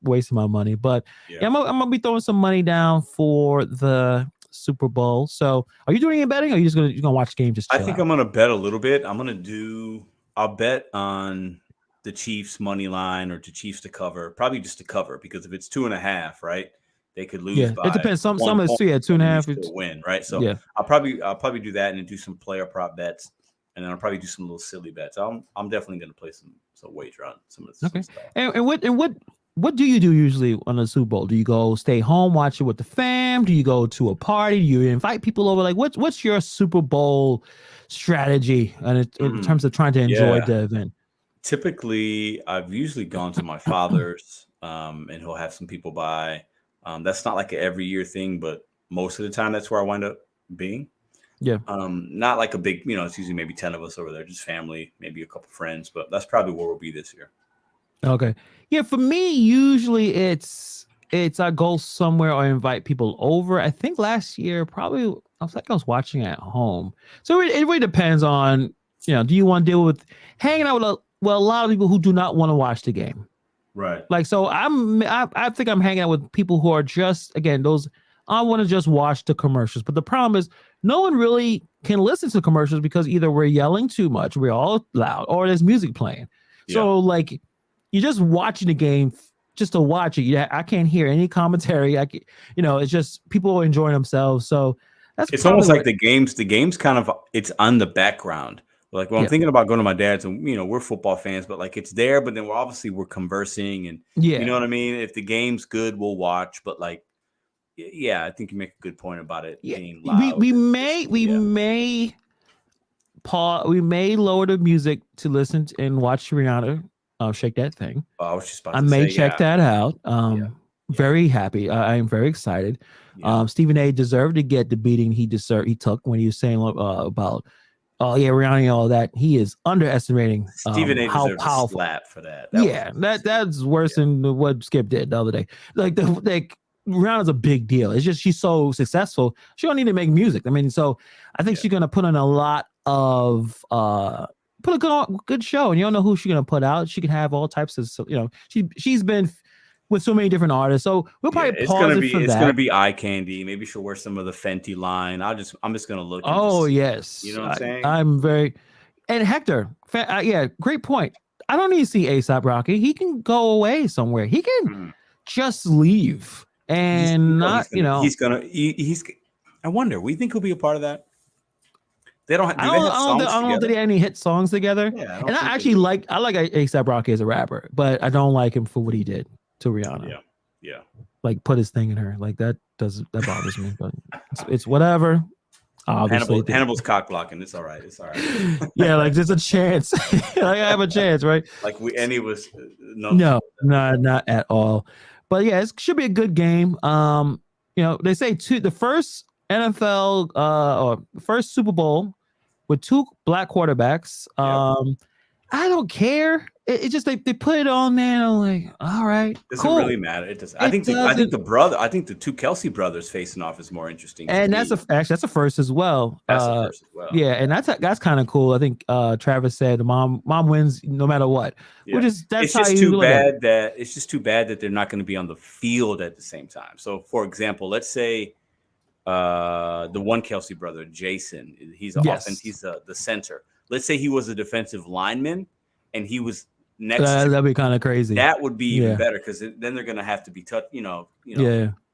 wasting my money, but I'm gonna be throwing some money down for the Super Bowl. So, are you doing any betting, or are you just gonna watch the game? I think I'm gonna bet a little bit. I'll bet on the Chiefs money line or the Chiefs to cover, probably just to cover, because if it's 2.5, right, they could lose. By it depends. Some is 2.5 to win, right? So I'll probably do that and do some player prop bets, and then I'll probably do some little silly bets. I'm definitely gonna play some wager on some of this Okay. stuff. And what do you do usually on the Super Bowl? Do you go stay home, watch it with the fam? Do you go to a party? Do you invite people over? Like, what's your Super Bowl strategy in terms of trying to enjoy Yeah. the event? Typically, I've usually gone to my father's, and he'll have some people by. That's not like an every year thing, but most of the time that's where I wind up being. Yeah. Not like a big, it's usually maybe 10 of us over there, just family, maybe a couple friends, but that's probably where we'll be this year. Okay. Yeah, for me, usually it's I go somewhere or invite people over. I think last year probably I was watching at home. So it really depends on, do you want to deal with hanging out with a lot of people who do not want to watch the game. Right. Like, so I think I'm hanging out with people who are just, again, those, I want to just watch the commercials. But the problem is no one really can listen to commercials because either we're yelling too much, we're all loud, or there's music playing. So like, you're just watching the game just to watch it. Yeah, I can't hear any commentary. It's just people enjoying themselves. So it's almost like the games kind of, it's on the background. Like, well, I'm thinking about going to my dad's, and we're football fans, but like it's there, but then we're conversing, and you know what I mean? If the game's good, we'll watch. But like, yeah, I think you make a good point about it being loud. We may pause. We may lower the music to listen to and watch Rihanna shake that thing. I was just about I to may say, check that out. Very happy. I am very excited. Stephen A. deserved to get the beating he took when he was saying about Rihanna and all that. He is underestimating Stephen A. how deserves powerful. a slap for that. That's worse than what Skip did the other day. Like Rihanna's a big deal. It's just she's so successful. She don't need to make music. I mean, so I think she's gonna put on a lot of put a good show, and you don't know who she's gonna put out. She can have all types of she's been with so many different artists. So we'll probably pause it for that. It's gonna be eye candy. Maybe she'll wear some of the Fenty line. I'm just gonna look. Yes, you know what I'm saying? I'm very. And Hector, great point. I don't need to see A$AP Rocky. He can go away somewhere. He can just leave and he's. I wonder. We think he'll be a part of that? They don't. I don't think they had any hit songs together. Yeah, and I actually like A$AP Rocky as a rapper, but I don't like him for what he did to Rihanna. Yeah. Like put his thing in her. Like that bothers me. But it's whatever. Obviously, Hannibal's cock blocking. It's all right. Yeah, like there's a chance. Like, I have a chance, right? Like he was no, not at all. But yeah, it should be a good game. They say the first NFL or first Super Bowl with two black quarterbacks. I don't care. It just they put it on there, and I'm like, all right, doesn't really matter. It doesn't. I think the two Kelsey brothers facing off is more interesting. And that's a first as well. That's a first as well. Yeah, and that's kind of cool. I think Travis said mom wins no matter what. Yeah. It's just too bad that they're not going to be on the field at the same time. So, for example, let's say the one Kelsey brother, Jason, he's the center. Let's say he was a defensive lineman and he was next. That'd be kind of crazy. That would be even better because then they're going to have to be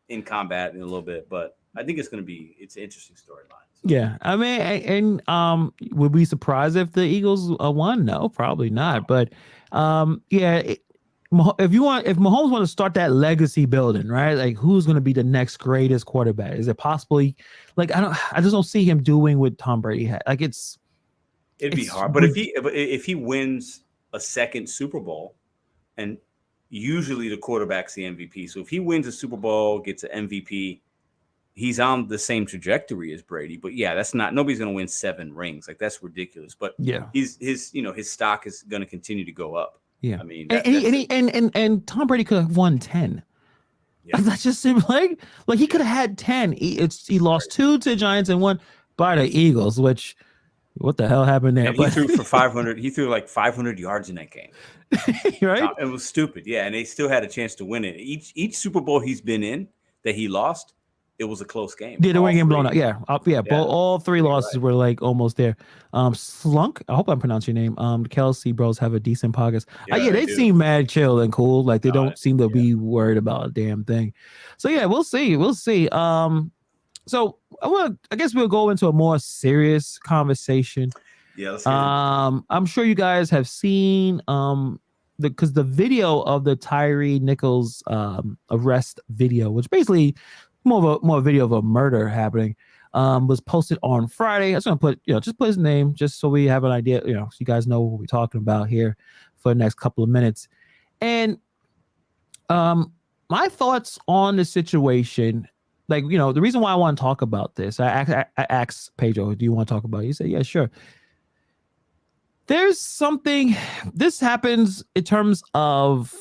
in combat in a little bit. But I think it's an interesting storyline. So. Yeah, I mean, and would we surprised if the Eagles won? No, probably not. But if Mahomes want to start that legacy building, right? Like, who's going to be the next greatest quarterback? Is it possibly I just don't see him doing what Tom Brady had. Like it'd be hard. But if he wins a second Super Bowl, and usually the quarterback's the MVP. So if he wins a Super Bowl, gets an MVP, he's on the same trajectory as Brady. But yeah, nobody's going to win 7 rings. Like that's ridiculous. But yeah, his stock is going to continue to go up. Yeah, I mean, and Tom Brady could have won 10. Yeah. That's just like he could have had 10. He lost 2 to the Giants and 1 by the Eagles, which. What the hell happened there? And he threw for 500. He threw like 500 yards in that game. Right? It was stupid. Yeah, and they still had a chance to win it. Each Super Bowl he's been in that he lost, it was a close game. Yeah, they weren't getting blown out. Yeah. All 3 losses were like almost there. Slunk, I hope I'm pronouncing your name. The Kelsey bros have a decent podcast. They seem mad chill and cool. Like they don't seem to be worried about a damn thing. So yeah, we'll see. So I guess we'll go into a more serious conversation. Yeah, let's hear it. I'm sure you guys have seen because the video of the Tyree Nichols arrest video, which basically more a video of a murder happening, was posted on Friday. I was gonna put just put his name just so we have an idea, so you guys know what we're talking about here for the next couple of minutes. And my thoughts on the situation, like the reason why I want to talk about this, I asked Pedro, do you want to talk about it? He said, yeah, sure. There's something, this happens in terms of,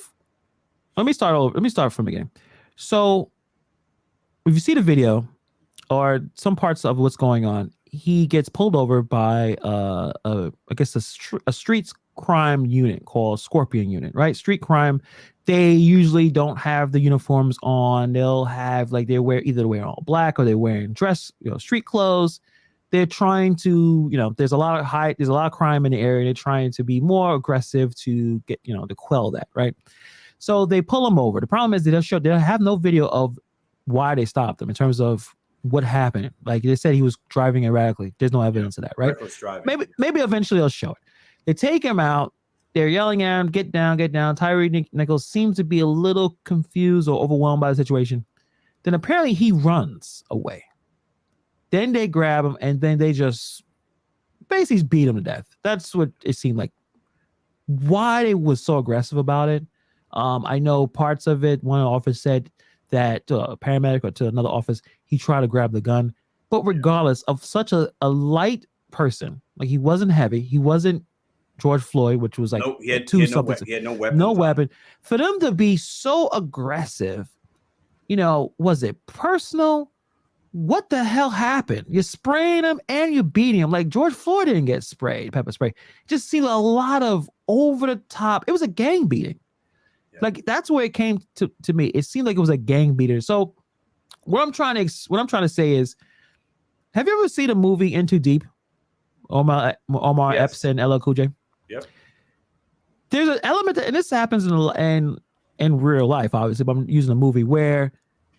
let me start from the beginning. So if you see the video or some parts of what's going on, he gets pulled over by I guess a street crime unit called Scorpion Unit, right? Street crime. They usually don't have the uniforms on. They'll have like they're wearing all black or they're wearing dress, street clothes. They're trying to, there's a lot of crime in the area. They're trying to be more aggressive to get, to quell that, right? So they pull them over. The problem is they have no video of why they stopped them in terms of what happened. Like they said, he was driving erratically. There's no evidence of that, right? Maybe eventually they'll show it. They take him out. They're yelling at him, get down, get down. Tyree Nichols seems to be a little confused or overwhelmed by the situation. Then apparently he runs away. Then they grab him and then they just basically beat him to death. That's what it seemed like. Why they was so aggressive about it. I know parts of it. One officer said that to a paramedic or to another office, he tried to grab the gun. But regardless of such a light person, like he wasn't heavy, he wasn't George Floyd, which was like he had no weapon. No weapon. For them to be so aggressive, was it personal? What the hell happened? You're spraying him and you're beating him. Like George Floyd didn't get sprayed, pepper spray. Just seemed a lot of over the top. It was a gang beating. Yeah. Like that's where it came to me. It seemed like it was a gang beater. So what I'm trying to say is, have you ever seen a movie In Too Deep? Omar Epps and LL Cool J. Yep. There's an element and this happens in real life, obviously, but I'm using a movie where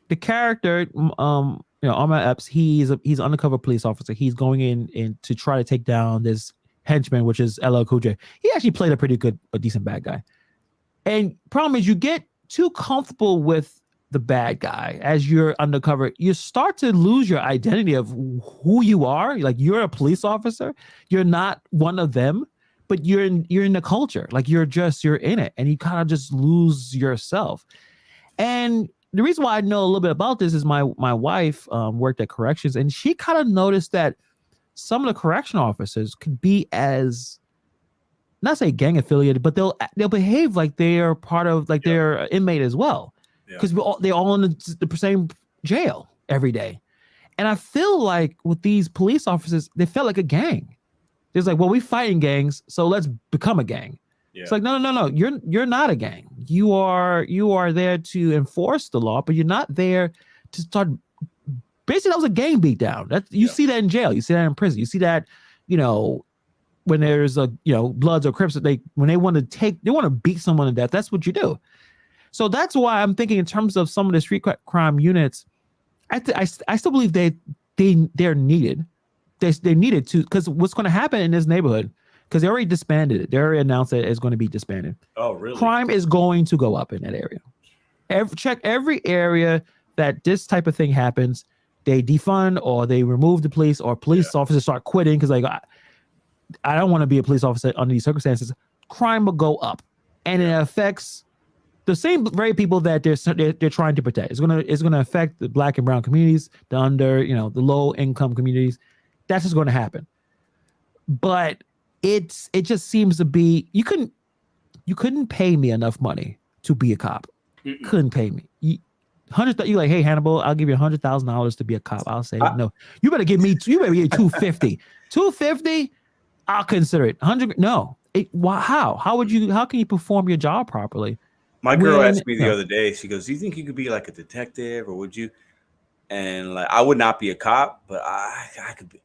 the character, Omar Epps, he's an undercover police officer. He's going in to try to take down this henchman, which is LL Cool J. He actually played a decent bad guy. And problem is, you get too comfortable with the bad guy as you're undercover. You start to lose your identity of who you are. Like you're a police officer. You're not one of them, but you're in the culture. Like you're in it, and you kind of just lose yourself. And the reason why I know a little bit about this is my wife worked at corrections, and she kind of noticed that some of the correction officers could be as, not say gang affiliated, but they'll behave like they are part of, like they're an inmate as well, because they're all in the same jail every day. And I feel like with these police officers, they felt like a gang. It's like, well, we fighting gangs, so let's become a gang. Yeah. It's like, no. You're not a gang. You are there to enforce the law, but you're not there to start. Basically, that was a gang beatdown. That you see that in jail. You see that in prison. You see that, when there's Bloods or Crips, when they want to beat someone to death. That's what you do. So that's why I'm thinking in terms of some of the street crime units. I still believe they're needed. They needed to, because what's going to happen in this neighborhood, because they already disbanded it. They already announced that it's going to be disbanded. Oh, really? Crime is going to go up in that area. Check every area that this type of thing happens. They defund or they remove the police, or police officers start quitting because like, I don't want to be a police officer under these circumstances. Crime will go up, and it affects the same very people that they're trying to protect. It's gonna affect the Black and brown communities, the the low income communities. That's just going to happen. But it just seems to be, you couldn't pay me enough money to be a cop. Mm-mm. Couldn't pay me. You like, hey Hannibal, I'll give you $100,000 to be a cop. I'll say no. You better give me $250. $250. I'll consider it. 100. No. How can you perform your job properly? My girl asked me the other day. She goes, "Do you think you could be like a detective, or would you?" And like, I would not be a cop, but I could be.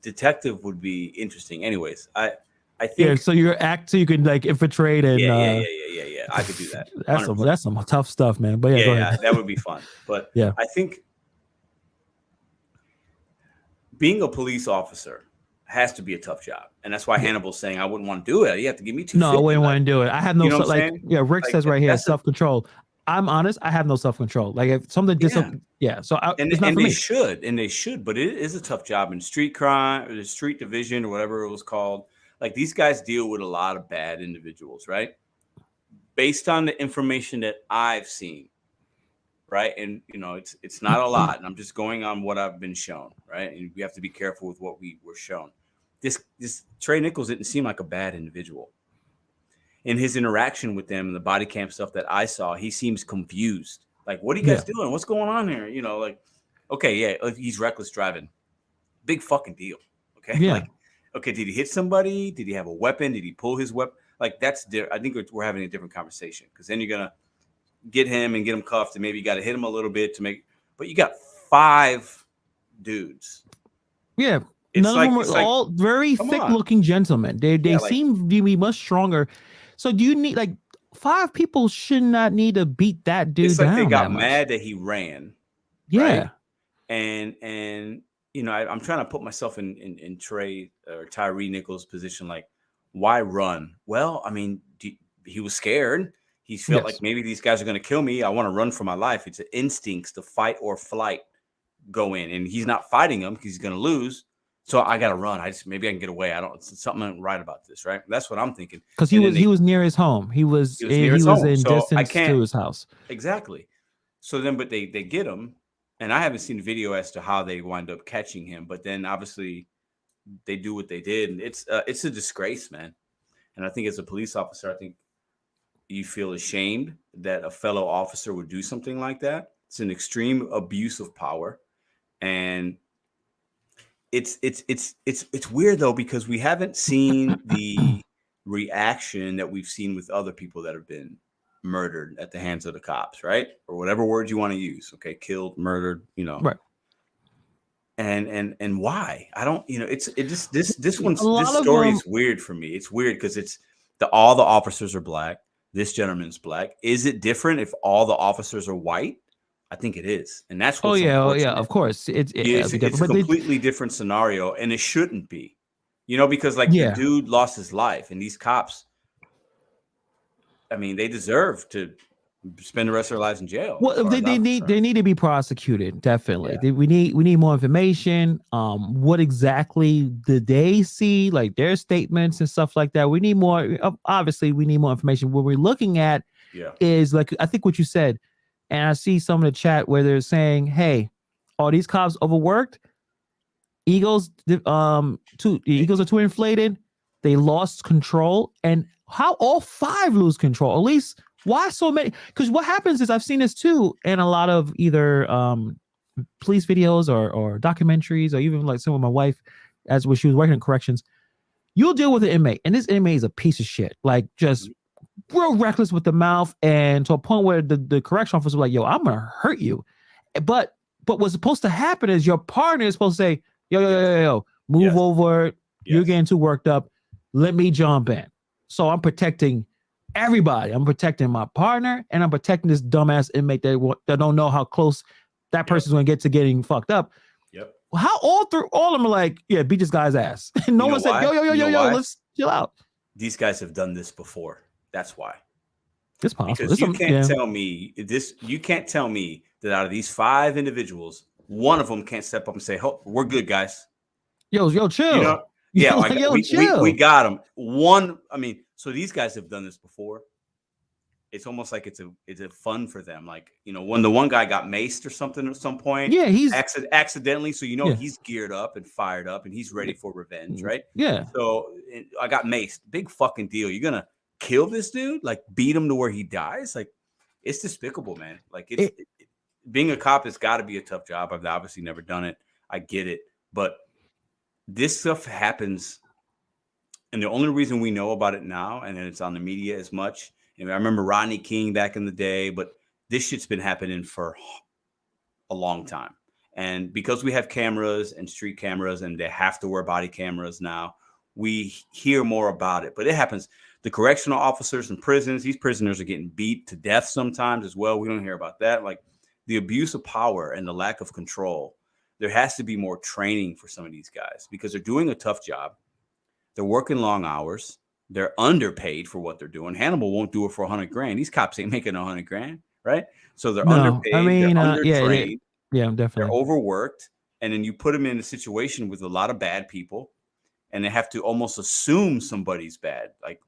Detective would be interesting. Anyways, I think so you can like infiltrate and yeah. I could do that. That's some tough stuff, man. But go ahead. That would be fun. But yeah, I think being a police officer has to be a tough job. And that's why Hannibal's saying, I wouldn't want to do it. You have to give me 250. No, I wouldn't want to do it. I have no, you know what I'm like, saying? yeah, Rick Like, says right here, that's self-control. I'm honest, I have no self-control. Like if something did something, so it's not and for they me. should, but it is a tough job in street crime or the street division or whatever it was called. Like these guys deal with a lot of bad individuals, right? Based on the information that I've seen, right? And you know, it's not a lot, and I'm just going on what I've been shown, right? And we have to be careful with what we were shown. This Trey Nichols didn't seem like a bad individual. In his interaction with them and the body cam stuff that I saw, he seems confused. Like, what are you guys doing? What's going on here? You know, like, okay, yeah, he's reckless driving. Big fucking deal. Okay. Yeah. Like, okay, did he hit somebody? Did he have a weapon? Did he pull his weapon? Like, that's I think we're having a different conversation because then you're going to get him and get him cuffed and maybe you got to hit him a little bit to make, but you got 5 dudes. Yeah. None of them are all very thick-looking gentlemen. They seem to be much stronger. So do you need like 5 people should not need to beat that dude down? They got mad that he ran. Yeah. Right? And you know, I'm trying to put myself in Trey or Tyree Nichols' position. Like, why run? Well, I mean, he was scared. He felt like maybe these guys are going to kill me. I want to run for my life. It's an instincts to fight or flight go in, and he's not fighting them because he's going to lose. So I got to run. Maybe I can get away. Something right about this, right? That's what I'm thinking. Because he was near his home. He was in distance to his house. Exactly. So then, but they get him, and I haven't seen the video as to how they wind up catching him. But then obviously they do what they did, and it's a disgrace, man. And I think as a police officer, I think you feel ashamed that a fellow officer would do something like that. It's an extreme abuse of power, and it's weird though because we haven't seen the reaction that we've seen with other people that have been murdered at the hands of the cops, right? Or whatever word you want to use. Okay, killed, murdered, you know. Right. And why? I don't, you know, this story is weird for me. It's weird because all the officers are black. This gentleman's black. Is it different if all the officers are white? I think it is, and that's what's of course. It's a completely different scenario, and it shouldn't be, you know, because like the dude lost his life, and these cops, I mean, they deserve to spend the rest of their lives in jail. Well, they need to be prosecuted. Definitely, we need more information. What exactly did they see? Like their statements and stuff like that. We need more. Obviously, we need more information. What we're looking at is like I think what you said. And I see some of the chat where they're saying, "Hey, are these cops overworked? Egos are too inflated. They lost control. And how all 5 lose control? At least why so many? Because what happens is I've seen this too in a lot of either police videos or documentaries or even like some of my wife as when she was working in corrections. You'll deal with an inmate, and this inmate is a piece of shit. Like just real reckless with the mouth, and to a point where the correction officer was like, "Yo, I'm gonna hurt you." But what's supposed to happen is your partner is supposed to say, "Yo, move over. You're getting too worked up. Let me jump in." So I'm protecting everybody. I'm protecting my partner, and I'm protecting this dumbass inmate that don't know how close that person's gonna get to getting fucked up. Yep. How all of them are like, "Yeah, beat this guy's ass." No one said, "Yo, let's chill out." These guys have done this before. That's why. It's possible. Because you can't tell me this. You can't tell me that out of these 5 individuals, one of them can't step up and say, "Oh, we're good, guys." Yo, chill. You know? Yeah, like, we got them. One. I mean, so these guys have done this before. It's almost like it's a fun for them. Like, you know, when the one guy got maced or something at some point. Yeah, he's accidentally. So you know he's geared up and fired up and he's ready for revenge, right? Yeah. So I got maced. Big fucking deal. You're gonna kill this dude, like beat him to where he dies. Like, it's despicable, man. Like being a cop has got to be a tough job. I've obviously never done it. I get it, but this stuff happens, and the only reason we know about it now and then it's on the media as much. And I remember Rodney King back in the day, but this shit's been happening for a long time. And because we have cameras and street cameras, and they have to wear body cameras now, we hear more about it. But it happens. The correctional officers in prisons, these prisoners are getting beat to death sometimes as well. We don't hear about that. Like the abuse of power and the lack of control. there has to be more training for some of these guys because they're doing a tough job. They're working long hours. They're underpaid for what they're doing. Hannibal won't do it for $100,000. These cops ain't making $100,000, right? So they're No, I underpaid. mean, They're yeah, undertrained. yeah, They're definitely. overworked. And then you put them in a situation with a lot of bad people, and they have to almost assume somebody's bad. Like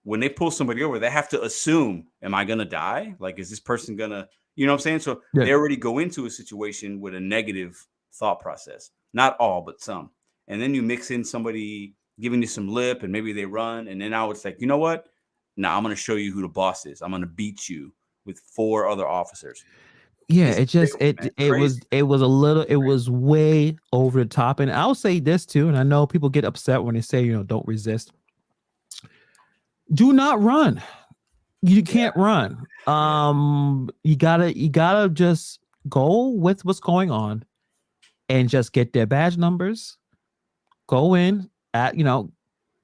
when they pull somebody over, they have to assume, am I going to die? Like, is this person going to, you know what I'm saying? So Yeah. they already go into a situation with a negative thought process. Not all, but some. And then you mix in somebody giving you some lip and maybe they run. And then now it's like, you know what? Now I'm going to show you who the boss is. I'm going to beat you with 4 other officers. Yeah, It's it just ridiculous, man. it was a little, it was way over the top. And I'll say this too, and I know people get upset when they say, don't resist. Do not run. You can't run. You gotta just go with what's going on and just get their badge numbers, go in at,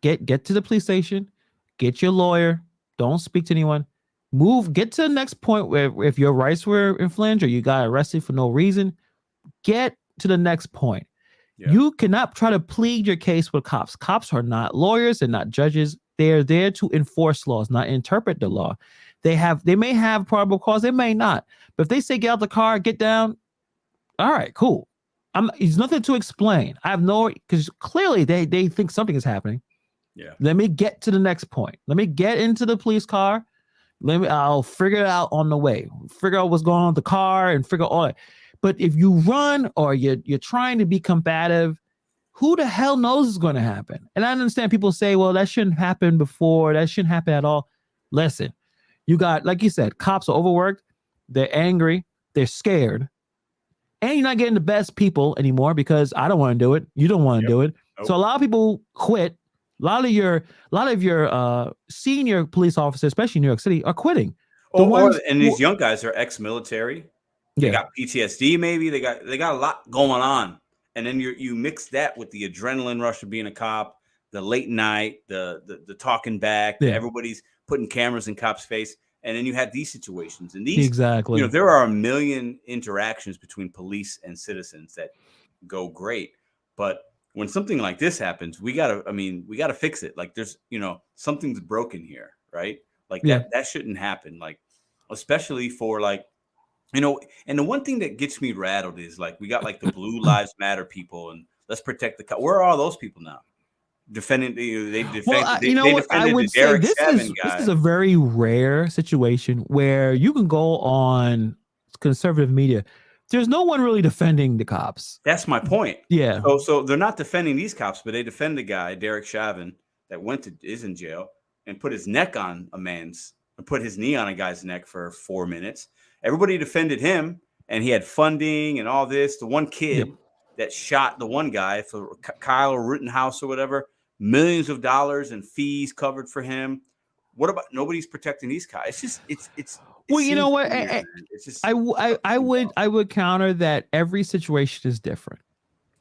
get to the police station, get your lawyer, don't speak to anyone, get to the next point where if your rights were infringed or you got arrested for no reason, get to the next point. Yeah. You cannot try to plead your case with cops. Cops are not lawyers and not judges. They're there to enforce laws, not interpret the law. They may have probable cause, they may not. But if they say get out the car, get down, all right, cool. There's nothing to explain. I have because clearly they think something is happening. Yeah. Let me get to the next point. Let me get into the police car. I'll figure it out on the way. Figure out what's going on with the car and figure all that. But if you run or you're trying to be combative, who the hell knows is going to happen? And I understand people say, well, that shouldn't happen before. That shouldn't happen at all. Listen, you got, like you said, cops are overworked. They're angry. They're scared. And you're not getting the best people anymore because I don't want to do it. You don't want to do it. Nope. So a lot of people quit. A lot of your senior police officers, especially in New York City, are quitting. And these young guys are ex-military. They got PTSD, maybe. They got a lot going on. And then you mix that with the adrenaline rush of being a cop, the late night, the talking back, everybody's putting cameras in cops' face. And then you have these situations. And these, exactly. There are a million interactions between police and citizens that go great. But when something like this happens, we gotta fix it. Like there's, something's broken here, right? Like that shouldn't happen. Like, especially for like, and the one thing that gets me rattled is like, we got like the Blue Lives Matter people and let's protect the where are all those people now? Defending, they defended the Derek Chauvin guy. This is a very rare situation where you can go on conservative media. There's no one really defending the cops. That's my point. Yeah. So they're not defending these cops, but they defend the guy, Derek Chauvin, that is in jail and put his neck on put his knee on a guy's neck for 4 minutes. Everybody defended him, and he had funding and all this. The one kid that shot the one guy, for Kyle Rittenhouse or whatever, millions of dollars in fees covered for him. What about nobody's protecting these guys? It's well, you know what? I would counter that every situation is different.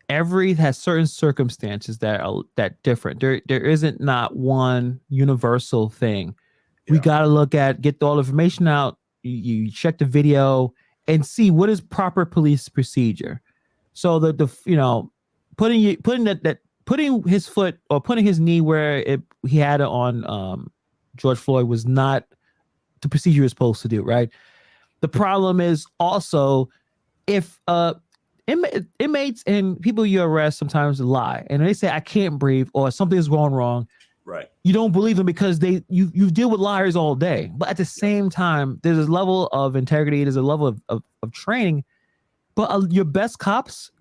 Every has certain circumstances that are different. There isn't not one universal thing. We got to get all the information out. You check the video and see what is proper police procedure. So putting his foot or putting his knee where he had it on George Floyd was not the procedure you're supposed to do, right? The problem is also if inmates and people you arrest sometimes lie and they say I can't breathe or something's going wrong. Right. You don't believe them because you deal with liars all day. But at the same time, there's a level of integrity, there's a level of training. But your best cops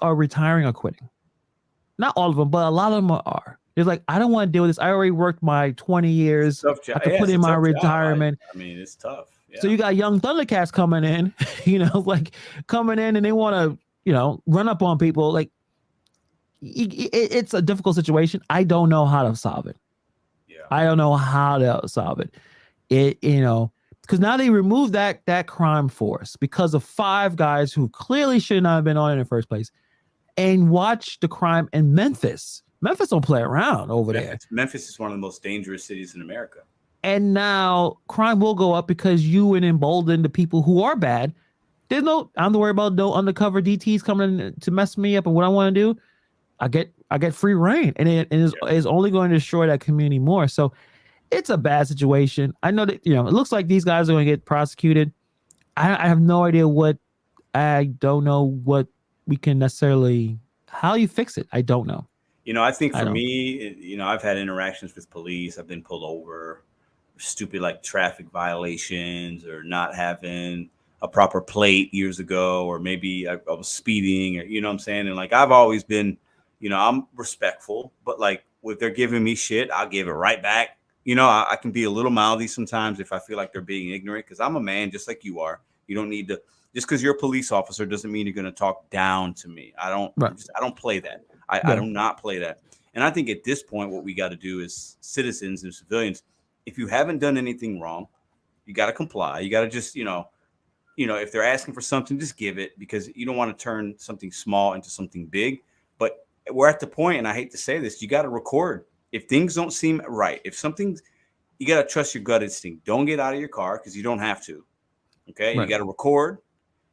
are retiring or quitting. Not all of them, but a lot of them are. They're like, I don't want to deal with this. I already worked my 20 years. I could put in my retirement. It's tough. Yeah. So you got young Thundercats coming in, coming in and they want to, run up on people. Like, it's a difficult situation. I don't know how to solve it. Yeah. I don't know how to solve it. Because now they removed that crime force because of 5 guys who clearly should not have been on it in the first place. And watch the crime in Memphis. Memphis don't play around over there. Memphis is one of the most dangerous cities in America. And now crime will go up because you embolden the people who are bad There's no, I don't have to worry about no undercover DTs coming in to mess me up. And what I want to do, I get free reign, and it is only going to destroy that community more. So it's a bad situation. I know that it looks like these guys are going to get prosecuted. I have no idea what. I don't know what we can necessarily. How you fix it? I don't know. I think I for don't. me, I've had interactions with police. I've been pulled over, stupid like traffic violations or not having a proper plate years ago, or maybe I was speeding, or what I'm saying. And like I've always been, I'm respectful, but like if they're giving me shit, I'll give it right back. I can be a little mouthy sometimes if I feel like they're being ignorant, because I'm a man just like you are. You don't need to, just because you're a police officer doesn't mean you're going to talk down to me. Right. I don't play that. I Yeah. do not play that. And I think at this point, what we got to do is citizens and civilians, if you haven't done anything wrong, you got to comply. You got to just, if they're asking for something, just give it, because you don't want to turn something small into something big. But we're at the point, and I hate to say this, you got to record. If things don't seem right, if something's, you got to trust your gut instinct. Don't get out of your car because you don't have to. Okay. You Right. got to record.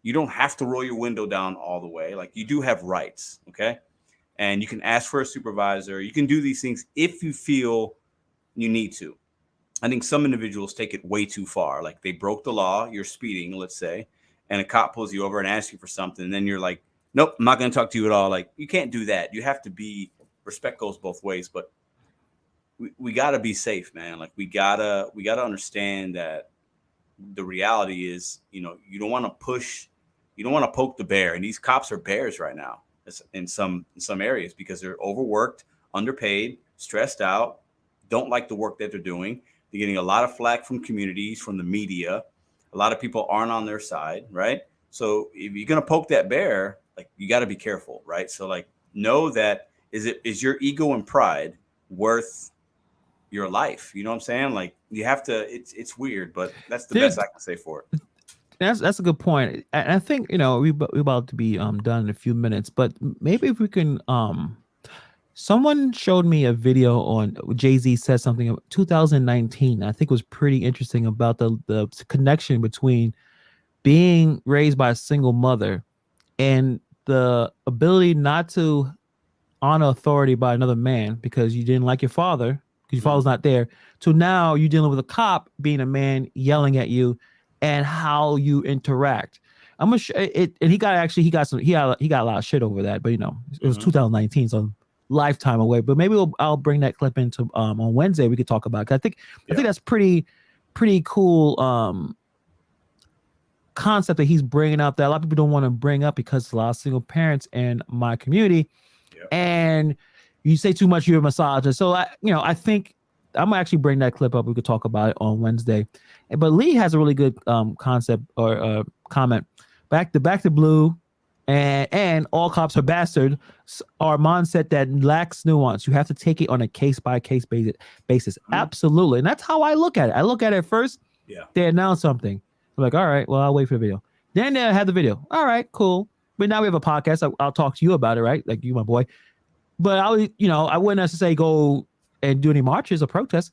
You don't have to roll your window down all the way. Like you do have rights. Okay. And you can ask for a supervisor. You can do these things if you feel you need to. I think some individuals take it way too far. Like they broke the law, you're speeding, let's say, and a cop pulls you over and asks you for something. And then you're like, nope, I'm not going to talk to you at all. Like you can't do that. You have to be, respect goes both ways, but we got to be safe, man. Like we gotta understand that the reality is, you don't want to push, you don't want to poke the bear. And these cops are bears right now in some areas, because they're overworked, underpaid, stressed out, don't like the work that they're doing. They're getting a lot of flack from communities, from the media. A lot of people aren't on their side, right? So if you're gonna poke that bear, like you got to be careful, right? So like know that is your ego and pride worth your life? You know what I'm saying? Like you have to. It's weird, but that's the There, best I can say for it. that's a good point. And I think we about to be done in a few minutes, but maybe if we can someone showed me a video on Jay-Z said something in 2019. I think was pretty interesting about the connection between being raised by a single mother and the ability not to honor authority by another man because you didn't like your father because your father's Mhm. not there, to now you dealing with a cop being a man yelling at you and how you interact. I'm gonna it, and he got actually he got a lot of shit over that, but it was Mhm. 2019, so lifetime away. But maybe I'll bring that clip into on Wednesday. We could talk about it. 'Cause I Yeah. think that's pretty cool concept that he's bringing up that a lot of people don't want to bring up because a lot of single parents in my community, Yeah. and you say too much, you're a misogynist. So I think I'm gonna actually bring that clip up. We could talk about it on Wednesday. But Lee has a really good concept or comment. Back to blue, and all cops are bastards. Our mindset that lacks nuance. You have to take it on a case by case basis. Mhm. Absolutely, and that's how I look at it. I look at it first. Yeah. They announce something. I'm like, all right, well, I'll wait for the video. Then they have the video. All right, cool. But now we have a podcast. I'll talk to you about it, right? Like you, my boy. But I wouldn't necessarily go and do any marches or protests.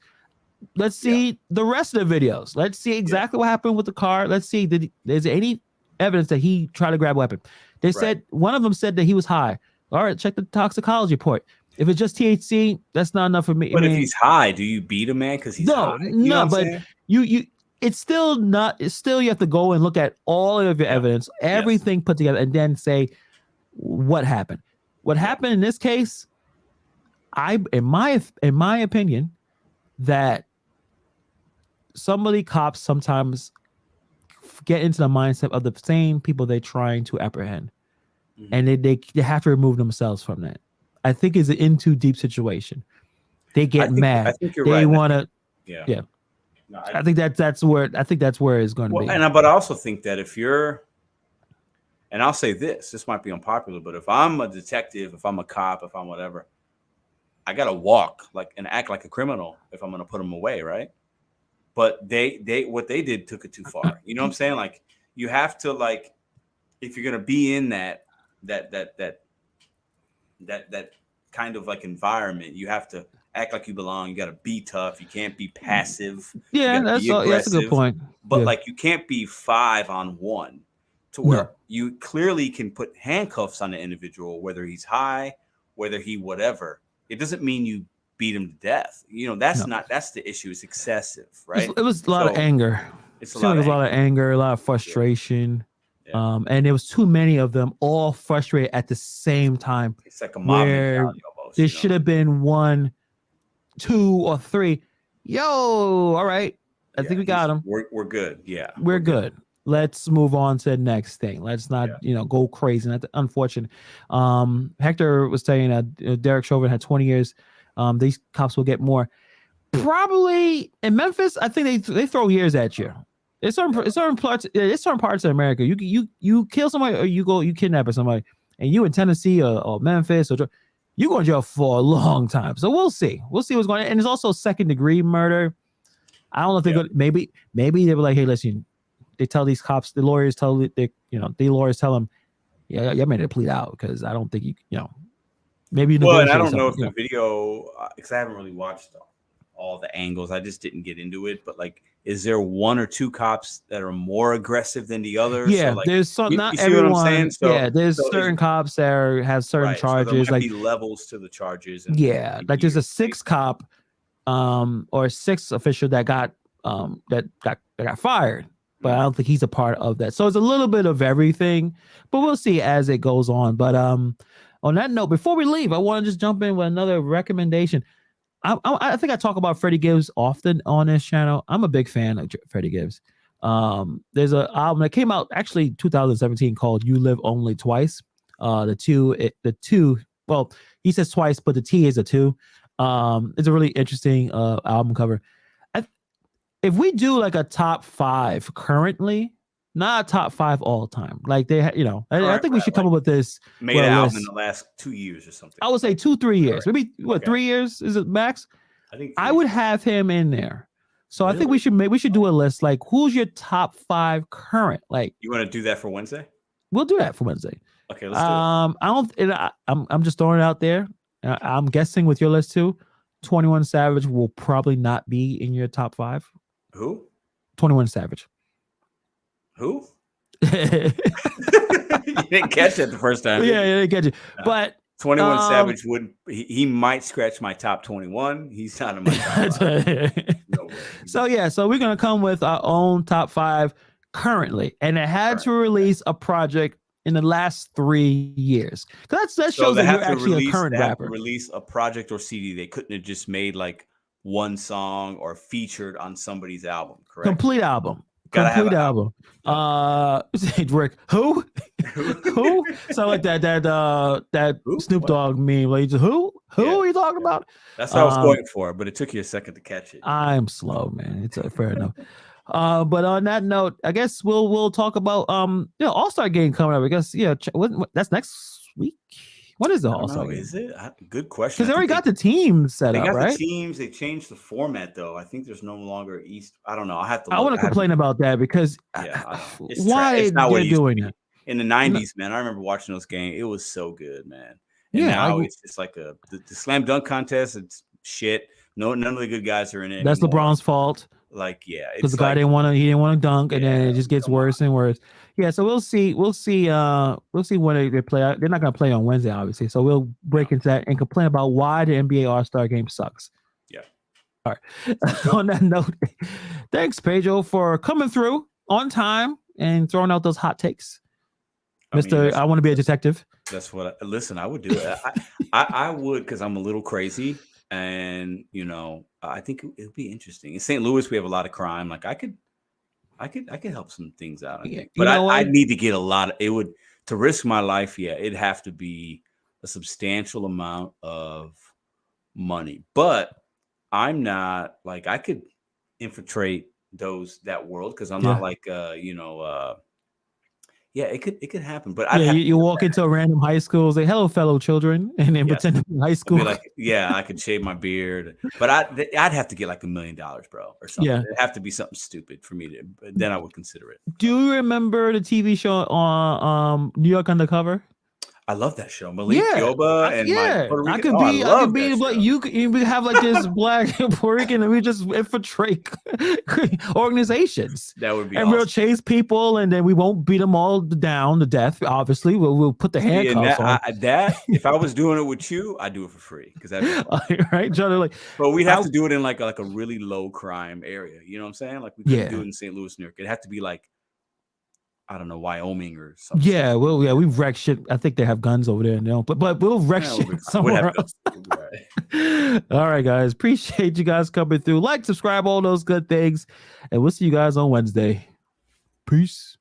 Let's Yeah. see the rest of the videos. Let's see Yeah. exactly what happened with the car. Let's see, is there any evidence that he tried to grab a weapon? They Right. said one of them said that he was high. All right, check the toxicology report. If it's just THC, that's not enough for me. I But if mean, he's high, do you beat a man because he's high? You know what no, I'm but saying? you it's still not. It's still you have to go and look at all of your Yeah. evidence, Yes. everything put together, and then say what happened. What Yeah. happened in this case? In my opinion, that somebody cops sometimes get into the mindset of the same people they're trying to apprehend, Mhm. and they have to remove themselves from that. I think it's an in too deep situation. They I get think I mad. think you're They right. And I want think to. yeah. Yeah, No, I think that's where it's going to well, be. but I also think that if you're, and I'll say this might be unpopular, but if I'm a detective, if I'm a cop, if I'm whatever, I gotta walk like and act like a criminal if I'm gonna put them away, right? But they what they did took it too far. You know what I'm saying? Like you have to like, if you're gonna be in that that that that kind of like environment, you have to act like you belong. You got to be tough. You can't be passive. You Yeah, got to that's be all. Yeah, that's a good aggressive. point. But Yeah, like you can't be 5-on-1 to where you clearly can put handcuffs on the individual, whether he's high, whether he whatever. It doesn't mean you beat him to death. That's the issue. It's excessive, right? It was a lot of anger. It's a lot of anger, a lot of frustration. Yeah. And there was too many of them all frustrated at the same time. It's like a mob mentality almost. There should have been 1, 2, or 3. Yo, all right. I think we got him. We're good. Yeah. We're good. Let's move on to the next thing. Let's not, go crazy. That's unfortunate. Hector was saying that Derek Chauvin had 20 years. These cops will get more. Probably in Memphis, I think they throw years at you. It's certain parts of America. You kill somebody or you kidnap somebody, and you in Tennessee or Memphis or you go to jail for a long time. So we'll see. We'll see what's going on. And it's also 2nd-degree murder. I don't know if they're going. Maybe they were like, hey, listen. They tell these cops, the lawyers tell them, yeah, you made it plead out because I don't think maybe. Well, and I don't know if the video, because I haven't really watched all the angles. I just didn't get into it. But like, is there 1 or 2 cops that are more aggressive than the others? Yeah, so, like, there's some. Not you see everyone. What I'm saying? So, there's certain cops that have certain charges. So there might be levels to the charges. And like there's a 6th cop, or a 6th official that got fired. But I don't think he's a part of that. So it's a little bit of everything, but we'll see as it goes on. But on that note, before we leave, I want to just jump in with another recommendation. I think I talk about Freddie Gibbs often on this channel. I'm a big fan of Freddie Gibbs. There's an album that came out actually 2017 called "You Live Only Twice." The two. Well, he says twice, but the T is a 2. It's a really interesting album cover. If we do like a top 5 currently, not a top 5 all time, like they, I think we should come up with this. Made an album in the last 2 years or something. I would say 2-3 years. Maybe 3 years is it max? I think I would have him in there. So really? I think we should do a list. Like, who's your top 5 current? Like, you want to do that for Wednesday? We'll do that for Wednesday. Okay, let's do it. I'm just throwing it out there. I'm guessing with your list too, 21 Savage will probably not be in your top 5. Who? 21 Savage. Who? You didn't catch it the first time. Yeah, you didn't catch it. But 21 Savage would he might scratch my top 21. He's not in my top 5. No way. So we're gonna come with our own top 5 currently, and it had to release a project in the last 3 years. That shows that you're actually a current rapper. To release a project or CD. They couldn't have just made like one song or featured on somebody's album, correct? Complete album. Rick, who? Who? Sound like that Snoop Dogg meme. Like, who are you talking about? That's what I was going for, but it took you a second to catch it. I'm slow, man. It's fair enough. But on that note, I guess we'll talk about All-Star game coming up. I guess that's next week. What is the All-Star game? Is it? Good question. Because they already got the team set up, right? They got the teams. They changed the format, though. I think there's no longer East. I don't know. I want to complain about that because why they're doing it. In the 90s, man, I remember watching those games. It was so good, man. And now it's just like the slam dunk contest. It's shit. None of the good guys are in it. That's anymore. LeBron's fault. Like, yeah, because the guy didn't want to dunk, and then it just gets worse and worse. Yeah, so we'll see when they play. They're not going to play on Wednesday, obviously. So we'll break into that and complain about why the NBA All-Star game sucks. Yeah. All right. On that note, thanks, Pedro, for coming through on time and throwing out those hot takes. I want to be a detective. That's what. I would do it. I would, because I'm a little crazy. And I think it'll be interesting. In St. Louis, we have a lot of crime. Like I could help some things out. I think, but I need to get a lot of. It would to risk my life. Yeah, it'd have to be a substantial amount of money. But I'm not like I could infiltrate that world because I'm not like yeah, it could happen, but you walk into a random high school, say hello, fellow children, and then pretend to be in high school. Be like, I could shave my beard, but I'd have to get like $1 million, bro, or something. Yeah, it'd have to be something stupid for me to. Then I would consider it. Do you remember the TV show on New York Undercover? I love that show. Malik Yeah, Yoba and my Puerto I Rican. could Oh, I be, I could love be, that but show. you could even have like this black Puerto Rican, and we just infiltrate organizations, That would be and we'll awesome. chase people, and then we won't beat them all down to death. Obviously, we'll put the See, and handcuffs on. that if I was doing it with you, I'd do it for free because that'd be fun. Right, John? Like, But we'd have to do it in like a really low crime area. You know what I'm saying? Like we couldn't do it in St. Louis, New York. It'd have to be like, I don't know, Wyoming or something. Yeah, well, yeah, we've wrecked shit. I think they have guns over there now, but we'll wreck shit somewhere else. Right. All right, guys. Appreciate you guys coming through. Like, subscribe, all those good things. And we'll see you guys on Wednesday. Peace.